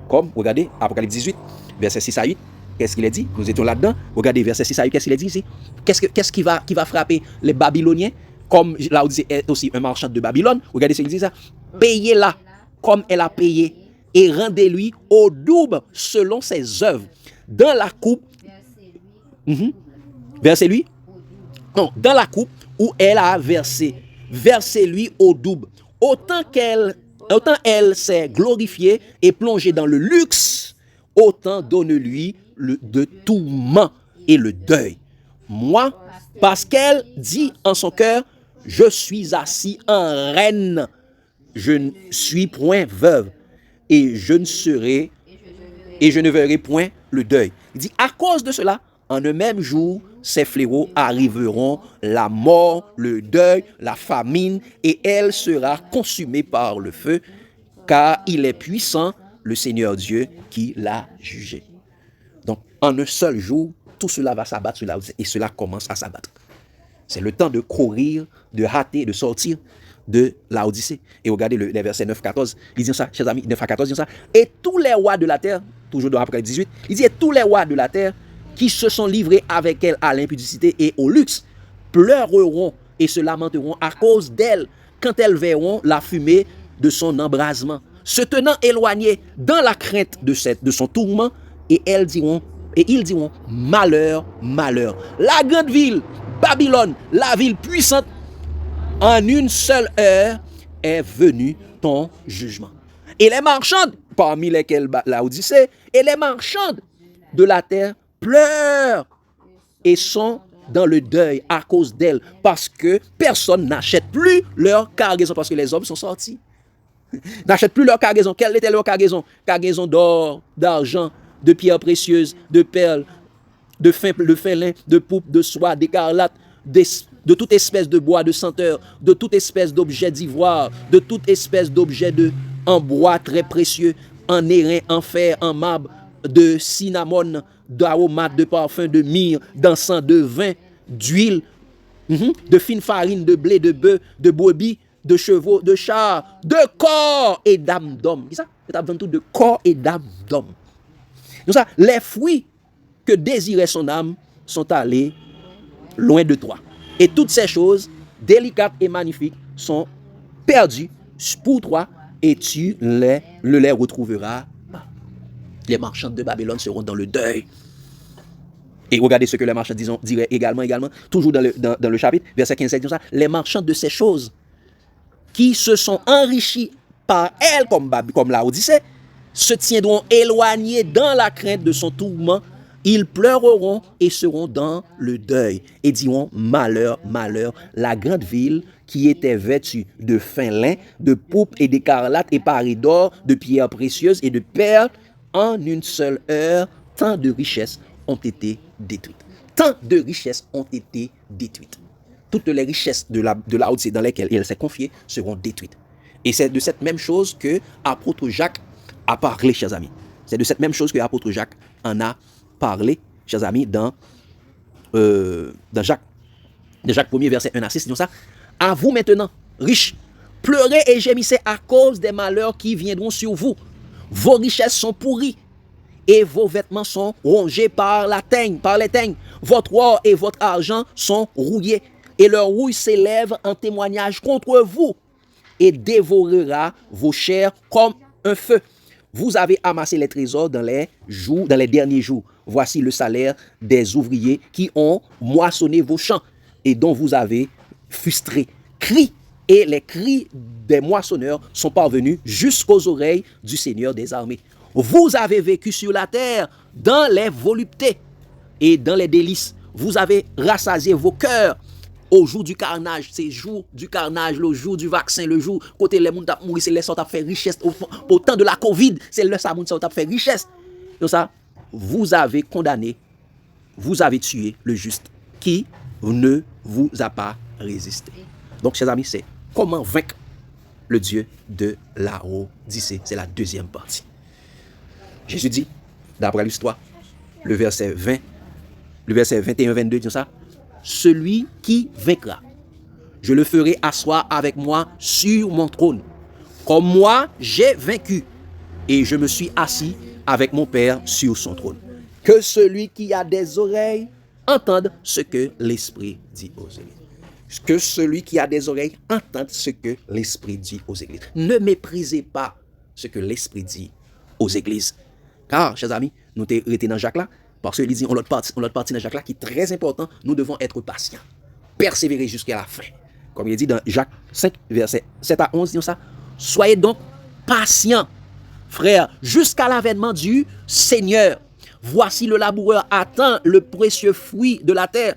Comme, regardez, Apocalypse 18, verset 6 à 8, qu'est-ce qu'il a dit? Nous étions là-dedans. Regardez, verset 6 à 8, qu'est-ce qu'il a dit ici? Qu'est-ce qui va frapper les Babyloniens? Comme Laodicée est aussi un marchand de Babylone, regardez ce qu'il dit ça. Payez-la comme elle a payé et rendez-lui au double selon ses œuvres. Dans la coupe, versez-lui, non, dans la coupe où elle a versé, versez-lui au double. Autant elle s'est glorifiée et plongée dans le luxe, autant donne-lui de tourment et le deuil. Moi, parce qu'elle dit en son cœur, je suis assis en reine, je ne suis point veuve, et je ne verrai point le deuil. Il dit, à cause de cela, en un même jour, ces fléaux arriveront, la mort, le deuil, la famine, et elle sera consumée par le feu, car il est puissant, le Seigneur Dieu, qui l'a jugé. Donc, en un seul jour, tout cela va s'abattre sur Laodicée, et cela commence à s'abattre. C'est le temps de courir, de hâter, de sortir de Laodicée. Et regardez les versets 9-14, ils disent ça, chers amis, 9-14, ils disent ça. Et tous les rois de la terre, toujours dans Apocalypse 18, il dit, et tous les rois de la terre qui se sont livrés avec elle à l'impudicité et au luxe, pleureront et se lamenteront à cause d'elle quand elles verront la fumée de son embrasement, se tenant éloignés dans la crainte de son tourment, et ils diront, malheur, malheur. La grande ville, Babylone, la ville puissante, en une seule heure est venu ton jugement. Et les marchandes, parmi lesquelles Laodicée, et les marchandes de la terre pleurent et sont dans le deuil à cause d'elle, parce que personne n'achète plus leur cargaison, parce que les hommes sont sortis. N'achètent plus leur cargaison. Quelle était leur cargaison? Cargaison d'or, d'argent, de pierres précieuses, de perles, de fin lin, de pourpre, de soie, d'écarlate, de toute espèce de bois de senteur, de toute espèce d'objet d'ivoire, de toute espèce d'objet en bois très précieux, en airain, en fer, en marbre, de cinnamon, d'aromates, de parfum, de myrrhe, d'encens, de vin, d'huile, de fine farine, de blé, de bœuf, de brebis, de chevaux, de chars, de corps et d'âmes d'hommes. C'est ça? C'est avant tout de corps et d'âmes d'hommes. Donc ça, les fruits que désirait son âme sont allés loin de toi. Et toutes ces choses délicates et magnifiques sont perdues pour toi, et tu les retrouveras pas. Les marchands de Babylone seront dans le deuil. Et regardez ce que les marchands diraient également, toujours dans le chapitre, verset 15, ça, les marchands de ces choses qui se sont enrichis par elle, comme Laodicée, se tiendront éloignés dans la crainte de son tourment. Ils pleureront et seront dans le deuil et diront, malheur, malheur, la grande ville qui était vêtue de fin lin, de pourpre et d'écarlate et parée d'or, de pierres précieuses et de perles, en une seule heure, tant de richesses ont été détruites. Tant de richesses ont été détruites. Toutes les richesses de Laodicée dans lesquelles elle s'est confiée seront détruites. Et c'est de cette même chose que l'apôtre Jacques a parlé, chers amis. C'est de cette même chose que l'apôtre Jacques en a parlé, chers amis, dans Jacques 1er, verset 1 à 6, disons ça. À vous maintenant, riches, Pleurez et gémissez à cause des malheurs qui viendront sur vous. Vos richesses sont pourries et vos vêtements sont rongés par les teignes. Votre or et votre argent sont rouillés et leur rouille s'élève en témoignage contre vous et dévorera vos chairs comme un feu. Vous avez amassé les trésors dans les derniers jours. Voici le salaire des ouvriers qui ont moissonné vos champs et dont vous avez frustré. Cris et les cris des moissonneurs sont parvenus jusqu'aux oreilles du Seigneur des armées. Vous avez vécu sur la terre dans les voluptés et dans les délices. Vous avez rassasié vos cœurs au jour du carnage. C'est le jour du carnage, le jour du vaccin, le jour côté les gens qui mourent, c'est les gens qui fait richesse. Au temps de la Covid, c'est le gens qui fait richesse. Donc ça, vous avez condamné, vous avez tué le juste qui ne vous a pas résisté. Donc, chers amis, c'est comment vaincre le Dieu de Laodicée. C'est la deuxième partie. Jésus dit, d'après l'histoire, le verset 21-22 dit ça, celui qui vaincra, je le ferai asseoir avec moi sur mon trône, comme moi j'ai vaincu, et je me suis assis avec mon Père sur son trône. Que celui qui a des oreilles entende ce que l'Esprit dit aux églises. Que celui qui a des oreilles entende ce que l'Esprit dit aux églises. Ne méprisez pas ce que l'Esprit dit aux églises. Car, chers amis, nous sommes restés dans Jacques là, parce qu'il dit, on l'autre partie dans Jacques là qui est très important, nous devons être patients, persévérer jusqu'à la fin. Comme il dit dans Jacques 5, versets 7 à 11, disons ça, soyez donc patients, frères, jusqu'à l'avènement du Seigneur. Voici le laboureur attend le précieux fruit de la terre,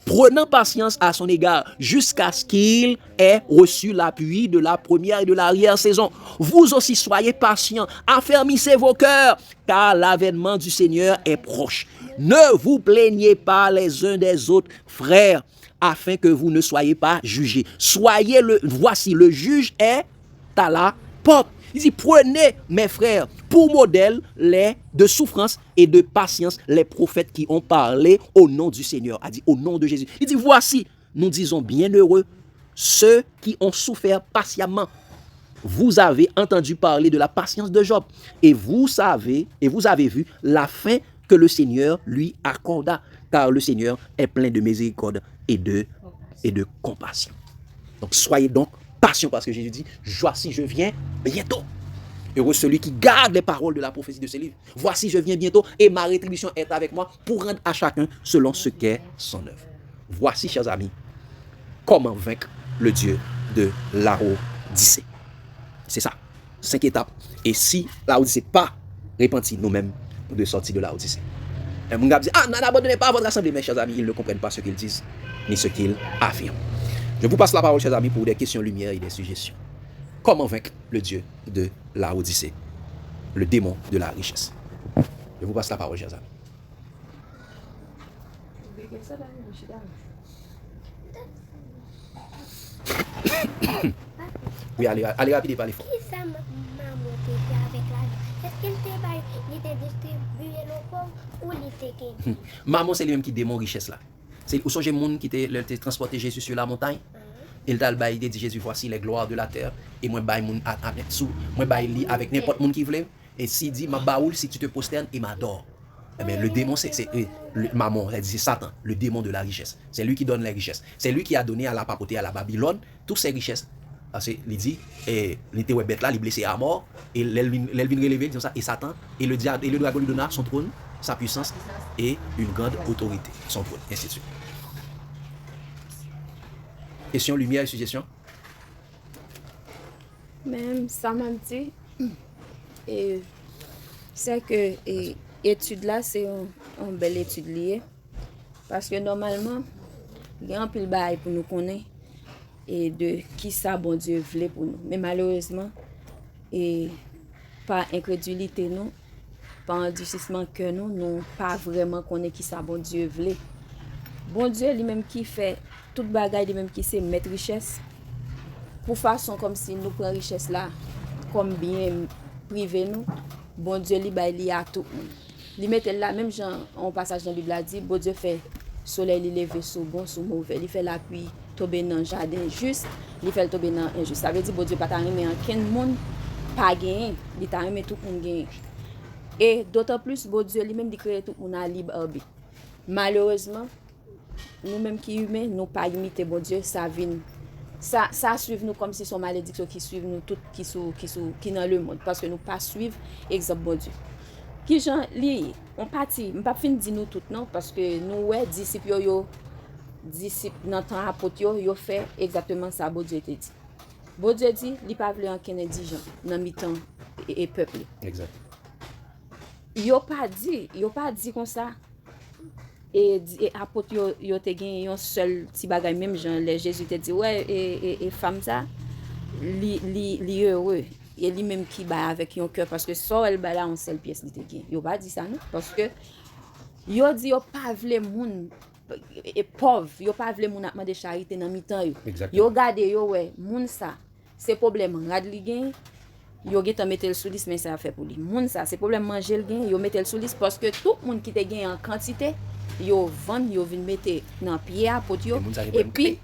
prenant patience à son égard jusqu'à ce qu'il ait reçu l'appui de la première et de l'arrière-saison. Vous aussi soyez patients, affermissez vos cœurs, car l'avènement du Seigneur est proche. Ne vous plaignez pas les uns des autres, frères, afin que vous ne soyez pas jugés. Voici le juge est à la porte. Il dit, prenez, mes frères, pour modèle de souffrance et de patience les prophètes qui ont parlé au nom du Seigneur, a dit au nom de Jésus. Il dit, voici, nous disons bienheureux ceux qui ont souffert patiemment. Vous avez entendu parler de la patience de Job et vous avez vu la fin que le Seigneur lui accorda, car le Seigneur est plein de miséricorde et de compassion. Donc soyez donc patients, parce que Jésus dit, voici je viens bientôt. Heureux celui qui garde les paroles de la prophétie de ce livre. Voici je viens bientôt et ma rétribution est avec moi pour rendre à chacun selon ce qu'est son œuvre. Voici, chers amis, comment vaincre le Dieu de Laodicée. C'est ça, 5 étapes. Et si Laodicée n'est pas repenti nous-mêmes de sortir de Laodicée. Et mon gars dit, n'abandonnez pas votre assemblée, mes chers amis, ils ne comprennent pas ce qu'ils disent, ni ce qu'ils affirment. Je vous passe la parole, chers amis, pour des questions lumière et des suggestions. Comment vaincre le Dieu de Laodicée, le démon de la richesse? Je vous passe la parole, chers amis. Oui, allez rapide, parlez fort. Qui ça, maman, t'était avec la... Est-ce qu'il était distribué le pauvre ou il était... Maman, c'est lui-même qui démon richesse là. C'est où sont les gens qui étaient transporté Jésus sur la montagne? Il t'a dit Jésus, voici les gloires de la terre. Et moi, je vais avec n'importe qui qui voulait. Et s'il dit, ma baoul, si tu te prosternes, il m'adore. Eh bien, le démon, c'est maman, c'est Satan, le démon de la richesse. C'est lui qui donne les richesses. C'est lui qui a donné à la papauté, à la Babylone, toutes ces richesses. Parce qu'il dit, il était bête là, il est blessé à mort. Et l'Elvin relevé, disons ça, et Satan, et le dragon lui donna son trône, sa puissance et une grande autorité. Son trône, ainsi de suite. Question, lumière et suggestion? Même ça m'a dit, et c'est que l'étude là, c'est une belle étude liée. Parce que normalement, il y a un peu de bail pour nous connaître et de qui ça bon Dieu voulait pour nous. Mais malheureusement, et par incrédulité, nous, par endurcissement que nous pas vraiment connaître qui ça bon Dieu voulait. Bon Dieu lui-même qui fait toute bagaille, lui-même qui sait mettre richesse, pour façon comme si nous prenons richesse là, comme bien privé nous, bon Dieu lui à tout. Il met là, même Jean, en passage dans la Bible a dit, bon Dieu fait soleil, il lève sur bon, sur mauvais, il fait la pluie tomber dans jardin juste, il fait tomber dans injuste. Ça veut dire bon Dieu pas aimer aucun monde pas gagner, il t'a aimé tout monde gagner. Et d'autant plus bon Dieu lui-même dit créer tout monde à libre arbitre. Malheureusement, nous-mêmes qui humains, nous pas imiter bon Dieu, ça vient ça suit nous comme si son malédiction qui suit nous toutes qui dans le monde parce que nous pas suivre exemple bon Dieu. Qui gens li on parti, on pas fin dire nous toutes non parce que nous ouais disciples yo disciples dans temps apôtre yo fait exactement ça bon Dieu te dit. Bon Dieu dit, il pas vle aucun indigent dans mi-temps et peuple. Exact. Yo pas dit comme ça. Et apôtre yo te gen yon seul petit bagay même Jean les Jésus te dit ouais et femme ça li heureux et lui même qui ba avec yon cœur parce que ça elle ba là en seule pièce li te gen. Yo pas dit ça non parce que yo dit yo pas vle moun et pauvre, yo pas vle moun ap mande charité dans mi-temps yo. Yo gade yo ouais moun ça c'est problème rad li gen yo gen ta mettre sous liste mais ça a fait pour lui. Moun ça c'est problème manger le gen yo mettre sous liste parce que tout monde qui te gen en quantité yo vend yo vinn mettre dans pied apôtre yo et puis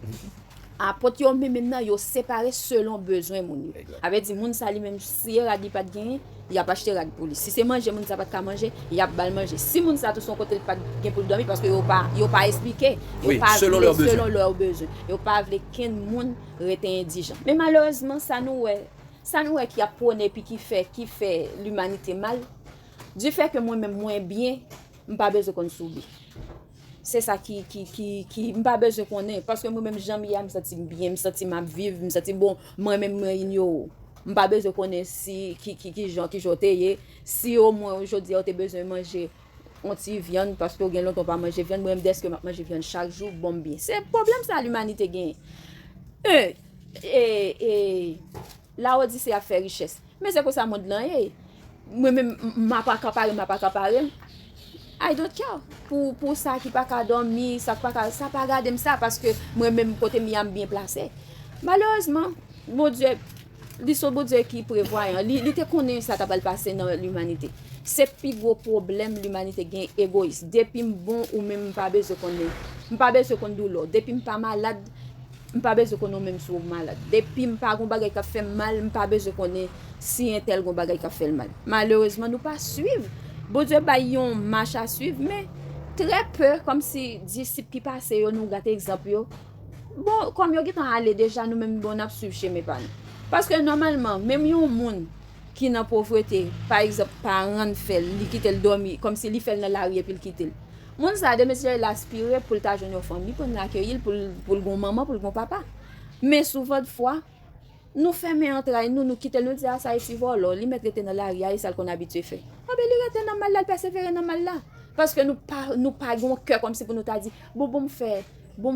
apôtre yo même maintenant yo séparé selon besoin moun yo. Avec dit moun ça li même si rad li pas de gain, il a pas acheté rad pour lui. Si c'est manger moun ça pas ka manger, il a bal manger. Si moun ça tout son côté pas gain pour dormir parce que yo pas expliqué, yo pas selon leurs besoins. Yo pas vle ken moun rete indigent. Mais malheureusement ça nous qui a prôné puis qui fait l'humanité mal. Du fait que moi-même moins bien, m'pas besoin qu'on soubi. C'est ça qui m'pas besoin qu'on est parce que moi-même j'aime me sentir bien, me sentir m'a vivre, me sentir bon, moi-même moi ignore. M'pas besoin qu'on est si qui joté si au moins aujourd'hui on a besoin manger on ti viande parce que gen longtemps pas manger viande moi-même dès que m'a manger viande chaque jour bon bien. C'est problème ça l'humanité gagne. Et la Odyssée a fait richesse. Mais c'est pour ça monde là moi-même m'a pas caparé. I don't care. Pour ça qui pas qu'à dormir, ça pas regarder ça parce que moi-même côté mi am bien placé. Malheureusement, bon Dieu, bon Dieu qui prévoit, il te connaît ça t'a pas passer dans l'humanité. C'est plus gros problème l'humanité gain égoïste. Depuis bon ou même pas besoin qu'on pas besoin qu'on douleur. Depuis pas malade, pas besoin qu'on même sou malade. Depuis pas gon bagay qui fait mal, pas besoin qu'on si un tel gon bagay qui fait mal. Malheureusement, nous pas suivre. Bon Dieu ba yon marche à suivre mais très peu comme si disciples qui passaient nous gâter exemple yo. Bon comme yo gitan aller déjà nous même bon n'a suivre chez mes parents. Parce que normalement même yon monde qui dans pauvreté par exemple parent fait li quitter le dormir comme si li fait dans la rue puis il quitter. Moun ça de monsieur l'aspirer pour ta jeune famille pour l'accueillir pour le gon maman pour le gon papa. Mais souvent de fois nous fermer entraille nous quitter nous dire ça ici voilà li mettre dans la rue ça qu'on habitué fait. Ah ben li rete dans mal là persévérer dans mal là parce que nous pas gon cœur comme si pour nous t'a dit bon me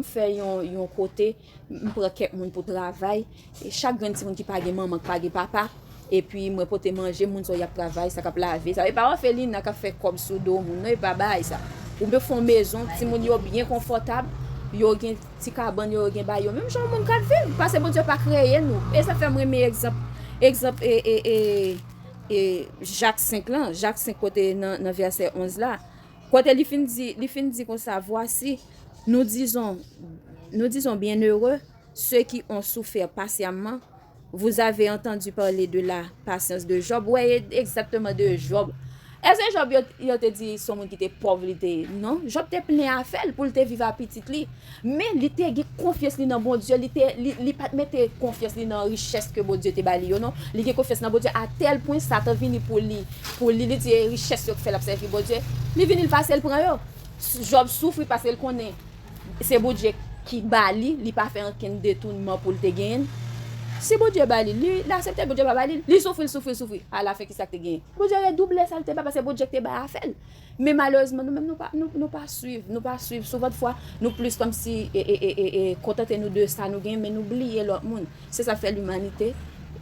faire yon côté me prend quelques monde pour travail et chaque grand petit monde qui pas maman qui pas papa et puis moi porter manger moun so y a travail ça cap laver ça veut pas faire li n'a ka faire comme sous dos moun non pas bail ça ou bien font maison petit monde yo bien confortable yo gen ti cabane yo gen ba yo même genre moun ka vivre parce que bon Dieu pas créé nous et ça fait un exemple et Jacques 5 là Jacques 5 côté dans verset 11 là côté il fin dit comme ça voici nous disons bien heureux ceux qui ont souffert patiemment. Vous avez entendu parler de la patience de Job. Ouais, exactement de Job. Est-ce que Job il te dit son monde qui était pauvre non, Job te plein à faire pour te vivre à petite li. Mais il te gè confiance dans bon Dieu, il pas mettre confiance dans richesse que bon Dieu te bali non. Il gè confiance dans bon Dieu à tel point ça t'a vini pour lui dit richesse que fait la servir bon Dieu. Il vini le passer le prend yo. Job souffre parce qu'il connaît c'est bon Dieu qui bali, il pas fait aucun détournement pour te gagner. Si bon Dieu bali, il accepte bon Dieu pas bali, il souffre à la fin qui ça te gagne. Bon Dieu double ça te pas parce que bon Dieu te ba à faire. Mais malheureusement nous même nous pas suivre souvent de fois nous plus comme si contenter nous de ça nous gagne mais nous oublier l'autre monde. C'est ça fait l'humanité.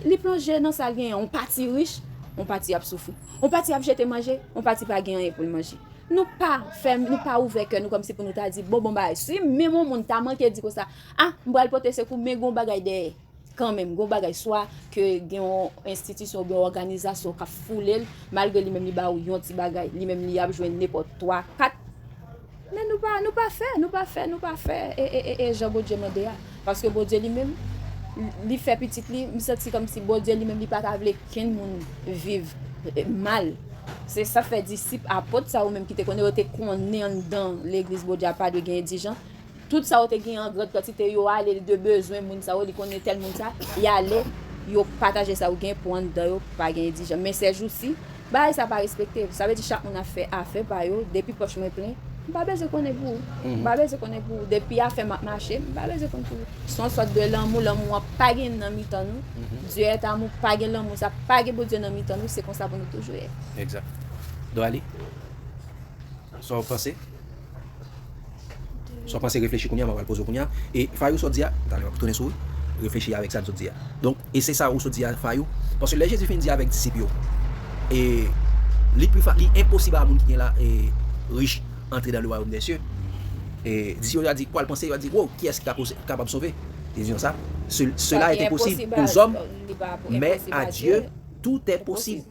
Les plonger dans ça gagne, on parti riche, on parti à souffrir. On parti à jeter manger, on parti pas gagner pour manger. Nous pas ouvert que nous comme si pour nous t'a dit bon bah si même monde t'a manqué dit comme ça m'bral porter ce coup mais gon bagay derrière quand même gon bagay soit que gen institution gen organisation ka foulel malgré lui même li ba ou yon ti bagay lui même li a joindre n'importe 3 4 mais nous pas faire et Jean Dieu mandé Parce que bon Dieu lui-même, il fait petit li, me senti comme si bon Dieu lui-même il pas voulu qu'un monde vive mal. C'est ça fait disciple apôtre ça ou même qui te connaît te connaît dans l'église bon Dieu pas de gain indigent. Tout ça te gain en grande quantité yo aller de besoin moun ça ou il connaît tel monde ça, y aller yo partager ça ou gain pour en dedans yo pas gain indigent. Mais ces jours-ci, bah ça pas respecté. Ça veut dire chaque monde a fait affaire par yo depuis poche moi plein. Pas besoin connaître pour. Pas besoin connaître pour depuis a fait marché, pas besoin connaître pour. Son sorte de l'amour pas gain dans mi-temps nous. Dieu est amour pas gain l'amour ça pas gain bon Dieu dans mi-temps nous, c'est comme ça pour nous toujours être. Exact. Donc allez. Sans penser. Sans penser réfléchir qu'on y a, on va poser qu'on y a et Fayou so dia, d'aller retourner sur réfléchir avec ça nous dia. Donc et c'est ça où so dia Fayou parce que les Jésus fin dire avec disciples et les plus impossible à monde qui est là et riche entrer dans le royaume des cieux. Et disciples a dit quoi le penser, il a dit wow, qui est capable de sauver? Ils disent ça. Cela est impossible aux hommes, mais à Dieu tout est possible.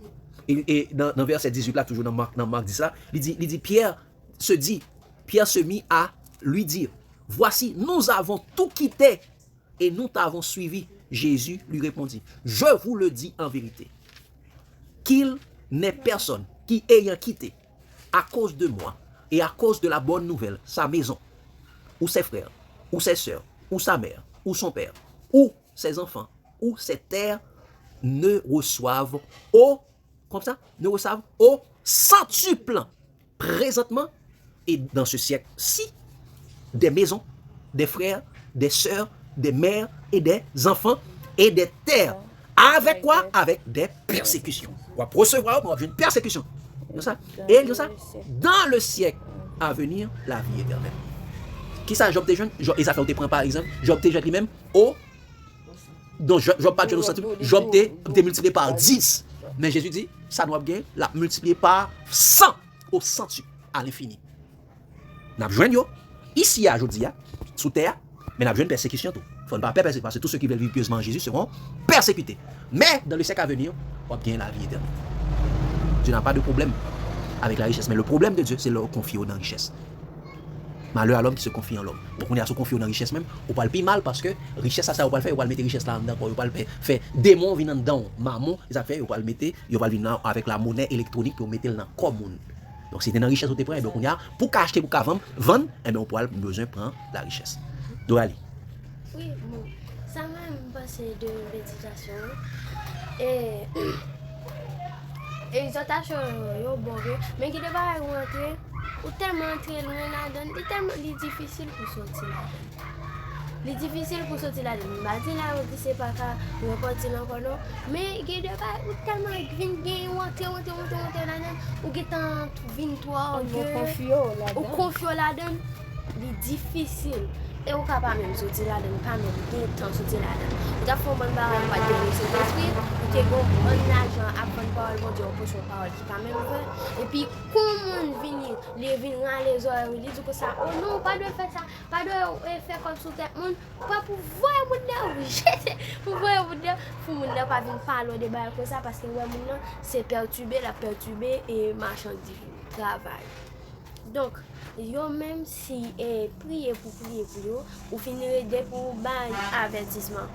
Et dans verset 18 là toujours dans Marc dit ça, il dit Pierre se mit à lui dire voici nous avons tout quitté et nous t'avons suivi. Jésus lui répondit je vous le dis en vérité qu'il n'est personne qui ayant quitté à cause de moi et à cause de la bonne nouvelle sa maison ou ses frères ou ses sœurs ou sa mère ou son père ou ses enfants ou ses terres ne reçoivent au centuple présentement et dans ce siècle-ci des maisons, des frères, des sœurs, des mères et des enfants et des terres. Avec quoi? Avec des persécutions. On va recevoir une persécution. Et dans le siècle à venir, la vie éternelle. Qui ça, Job tes jeunes? Et ça fait te prend par exemple, Job tes jeunes lui-même, donc Job pas de au centuple, Job te multiplié par 10. Mais Jésus dit, ça doit bien la multiplier par 100 au centuple à l'infini. N'a besoin yo ici à aujourd'hui sous terre, mais n'a besoin de persécution tout. Faut ne pas persécuter parce que tous ceux qui veulent vivre pieusement en Jésus seront persécutés. Mais dans le siècle à venir, on va bien la vie éternelle. Dieu n'a pas de problème avec la richesse, mais le problème de Dieu, c'est leur confier dans la richesse. Malheur à l'homme qui se confie en l'homme. Donc on est à se confier dans la richesse même, on parle plus mal parce que richesse ça on va le faire, on va le mettre richesse là dedans, on va le faire démon venant dedans, maman, ça fait on va le mettre, on va venir avec la monnaie électronique pour mettre dans commune. Donc c'est dans la richesse où tu prends, donc on y a pour acheter pour vendre, et bien on pourra besoin prendre la richesse. Donc allez. Oui, bon, ça m'a passé de méditation et exhortation yo bon mais qui devait rentrer ou tellement entrer loin là-dedans, c'est tellement difficile pour sortir là-dedans. C'est difficile pour sortir là-dedans. Bah dis là on sait pas ça, on va partir encore non, mais qui devait ou tellement vinn rentrer là-dedans ou qui tant vinn toi ou confio là-dedans, c'est difficile. Et on capable même sortir là-dedans, pas même bien temps sortir là-dedans. On a fait un bon barrage pas de l'esprit, on a un argent à prendre parole, mon Dieu, on peut son parole qui pas même vrai. Et puis comment venir, les les oreilles, ils disent que ça, oh non, pas de faire ça, pas de faire comme sous tête monde, pas pour voir mon Dieu, pour voir mon Dieu, pour mon Dieu pas venir parler de bail comme ça parce que ouais mon c'est perturbé et marchandise, travail. Donc, yo même si prier pour yo, ou finirez de pour bail avertissement.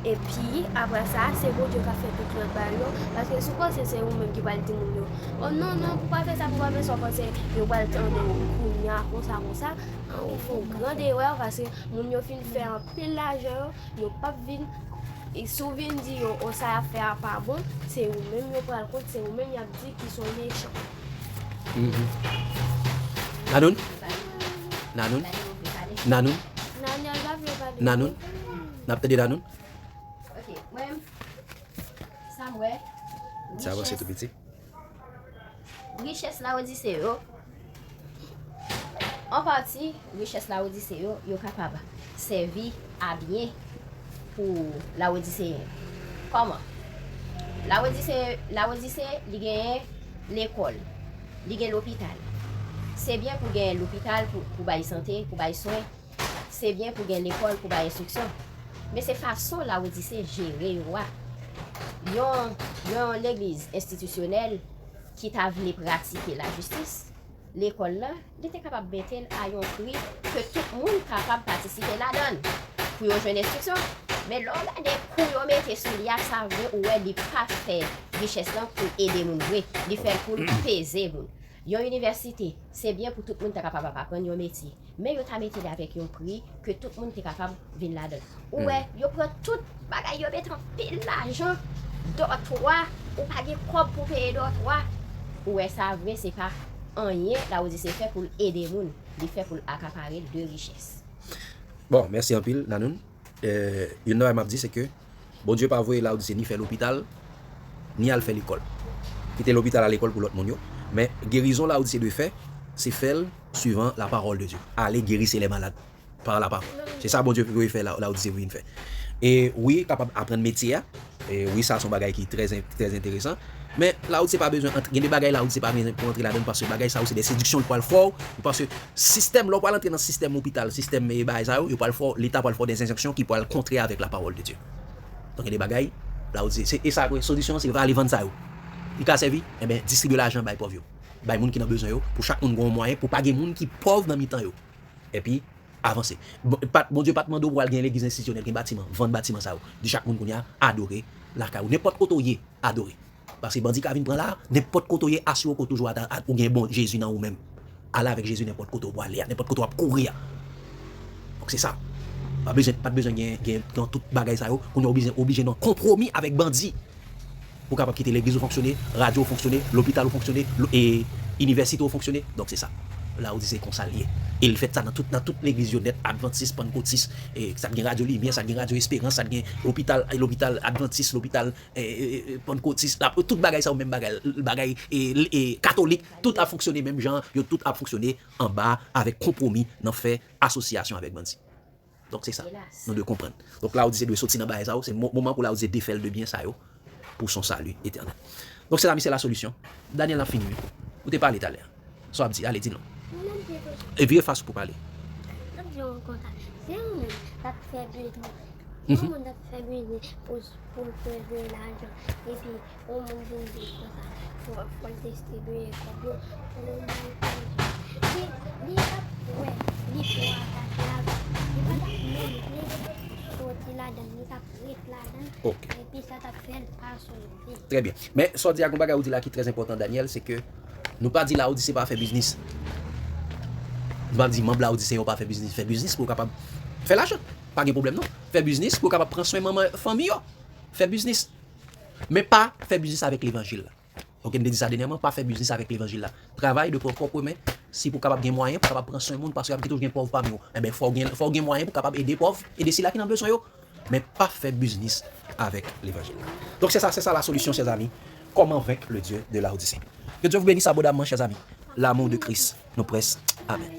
Et puis après ça, c'est bon Dieu qui a fait tout l'autre bail parce que souvent c'est vous même qui va le dire yo. Oh non non, pour pas faire ça, pour pas faire ça parce que yo va le temps de kounya comme ça, on fait une grande erreur parce que mon yo fin faire un pile l'argent, yo pas vinn et souvent dit yo on ça a faire pas bon, c'est vous même yo prend compte, c'est vous même y a dit qu'ils sont méchants. Nanoun? N'a pas dit Nanoun? Ok, moi, Samuel. Ça va, c'est tout petit. Richesse là, on dit c'est eux. En partie, richesse là, on dit c'est eux, ils sont capables de servir à bien pour la Odyssée. Comment? La Odyssée, il gagne l'école, il gagne l'hôpital. C'est bien pour gagner l'hôpital, pour bailler santé, pour bailler soins. C'est bien pour gagner l'école, pour bailler instruction. Mais c'est façon la Odyssée gérer roi. Yon l'église institutionnelle qui t'a voulu pratiquer la justice. L'école là, il était capable de mettre à un prix que tout le monde est capable de participer là-dedans. pour yo joindre instruction. Mais là, on a pour yo mettre sous lui, ça veut ou elle pas faire richesse là pour aider moun vrai, il fait pour peser moun. Yon université, c'est bien pour tout le monde capable d'apprendre un métier. Mais yo ta métier avec un prix que tout le monde est capable de venir là-dedans. Ouais, yo prend tout bagay yo mettre en pile l'argent d'octroi ou pas de propre pour payer d'octroi. Ouais, ça vrai c'est pas rien là où c'est fait pour aider moun, il fait pour accaparer de richesse. Bon, merci en pile, Nanoun. Une chose m'a dit, c'est que bon Dieu pas voulu là où c'est ni faire l'hôpital, ni à faire l'école. Quitter l'hôpital à l'école pour l'autre monde. Mais guérison là où c'est de faire, c'est faire suivant la parole de Dieu. Aller guérir les malades par la parole. C'est ça bon Dieu veut faire là où c'est vous faire. Et oui, capable d'apprendre métier. Et oui, ça c'est un bagage qui est très intéressant. Mais là où c'est pas besoin, il y a des bagages là où c'est pas besoin pour entrer là-dedans parce que bagage ça c'est des séductions pour le fort parce que système là pour entrer dans le système hôpital, système bagage ça il pas le fort, l'état pas le fort des injonctions qui pour le contrer avec la parole de Dieu. Donc il y a des bagages là où c'est et ça la solution c'est va aller vendre ça. Il a servi et ben distribuer l'argent by pauvre. By moun qui n'a besoin pour chaque monde gon moyen pour pas gagner moun qui pauvre dans mi-temps yo. Et puis avancer. Bon Dieu pas demande pour aller gagner l'église institutionnelle qui bâtiment, vendre bâtiment ça. De chaque monde qu'on a adorer la caou n'importe côté adorer. Parce que bandit qui vient prendre là, n'importe côté assure que toujours ou bien bon Jésus dans ou même. Aller avec Jésus n'importe côté pour aller, n'importe côté pour courir. Donc c'est ça. Pas besoin gain dans toute bagaille ça on est obligé non compromis avec bandit pour capable quitter l'église fonctionner, radio fonctionner, l'hôpital fonctionner et université fonctionner. Donc c'est ça. Là où c'est qu'on s'allie. Et il fait ça dans toute l'église net adventiste pentecôtiste et ça vient radio lumière, ça vient radio espérance, ça vient l'hôpital adventiste, l'hôpital pentecôtiste, toute bagaille ça au même bagaille et catholique, tout a fonctionné même genre, tout a fonctionné en bas avec compromis dans fait association avec bandi. Donc c'est ça. Nous devons comprendre. Donc là où c'est de sortir dans bagaille ça, c'est le moment pour là où c'est défaire de bien ça pour son salut éternel. Donc c'est la solution. Daniel a fini. Vous t'es parlé tout à l'heure. Soit dit allez dis non. Et puis face pour parler. C'est un monde qui fait business. On a fait business pour faire de l'argent. Et puis, on a dit pour le distribuer comme Ok. Et puis ça t'a fait par son vie. Très bien. Mais soit dit à Gombaga ou dit là qui est très important Daniel, c'est que nous pas dit là où c'est pas faire business. Nous pas dit membre là où c'est pas faire business pour capable faire l'argent. Pas de problème non. Faire business pour capable prendre soin de maman famille. Faire business. Mais pas faire business avec l'évangile. OK, me dit ça dernièrement, pas faire business avec l'évangile là. Travail de propre main, si pour capable gagner moyen pour capable prendre soin de monde parce que toujours gain pauvre parmi eux. Eh ben faut gagner moyen pour capable aider pauvre, aider ceux là qui n'ont besoin yo, mais pas faire business avec l'évangile. Donc c'est ça la solution chers amis. Comment vaincre le Dieu de Laodicée. Que Dieu vous bénisse abondamment chers amis. L'amour de Christ nous presse. Amen.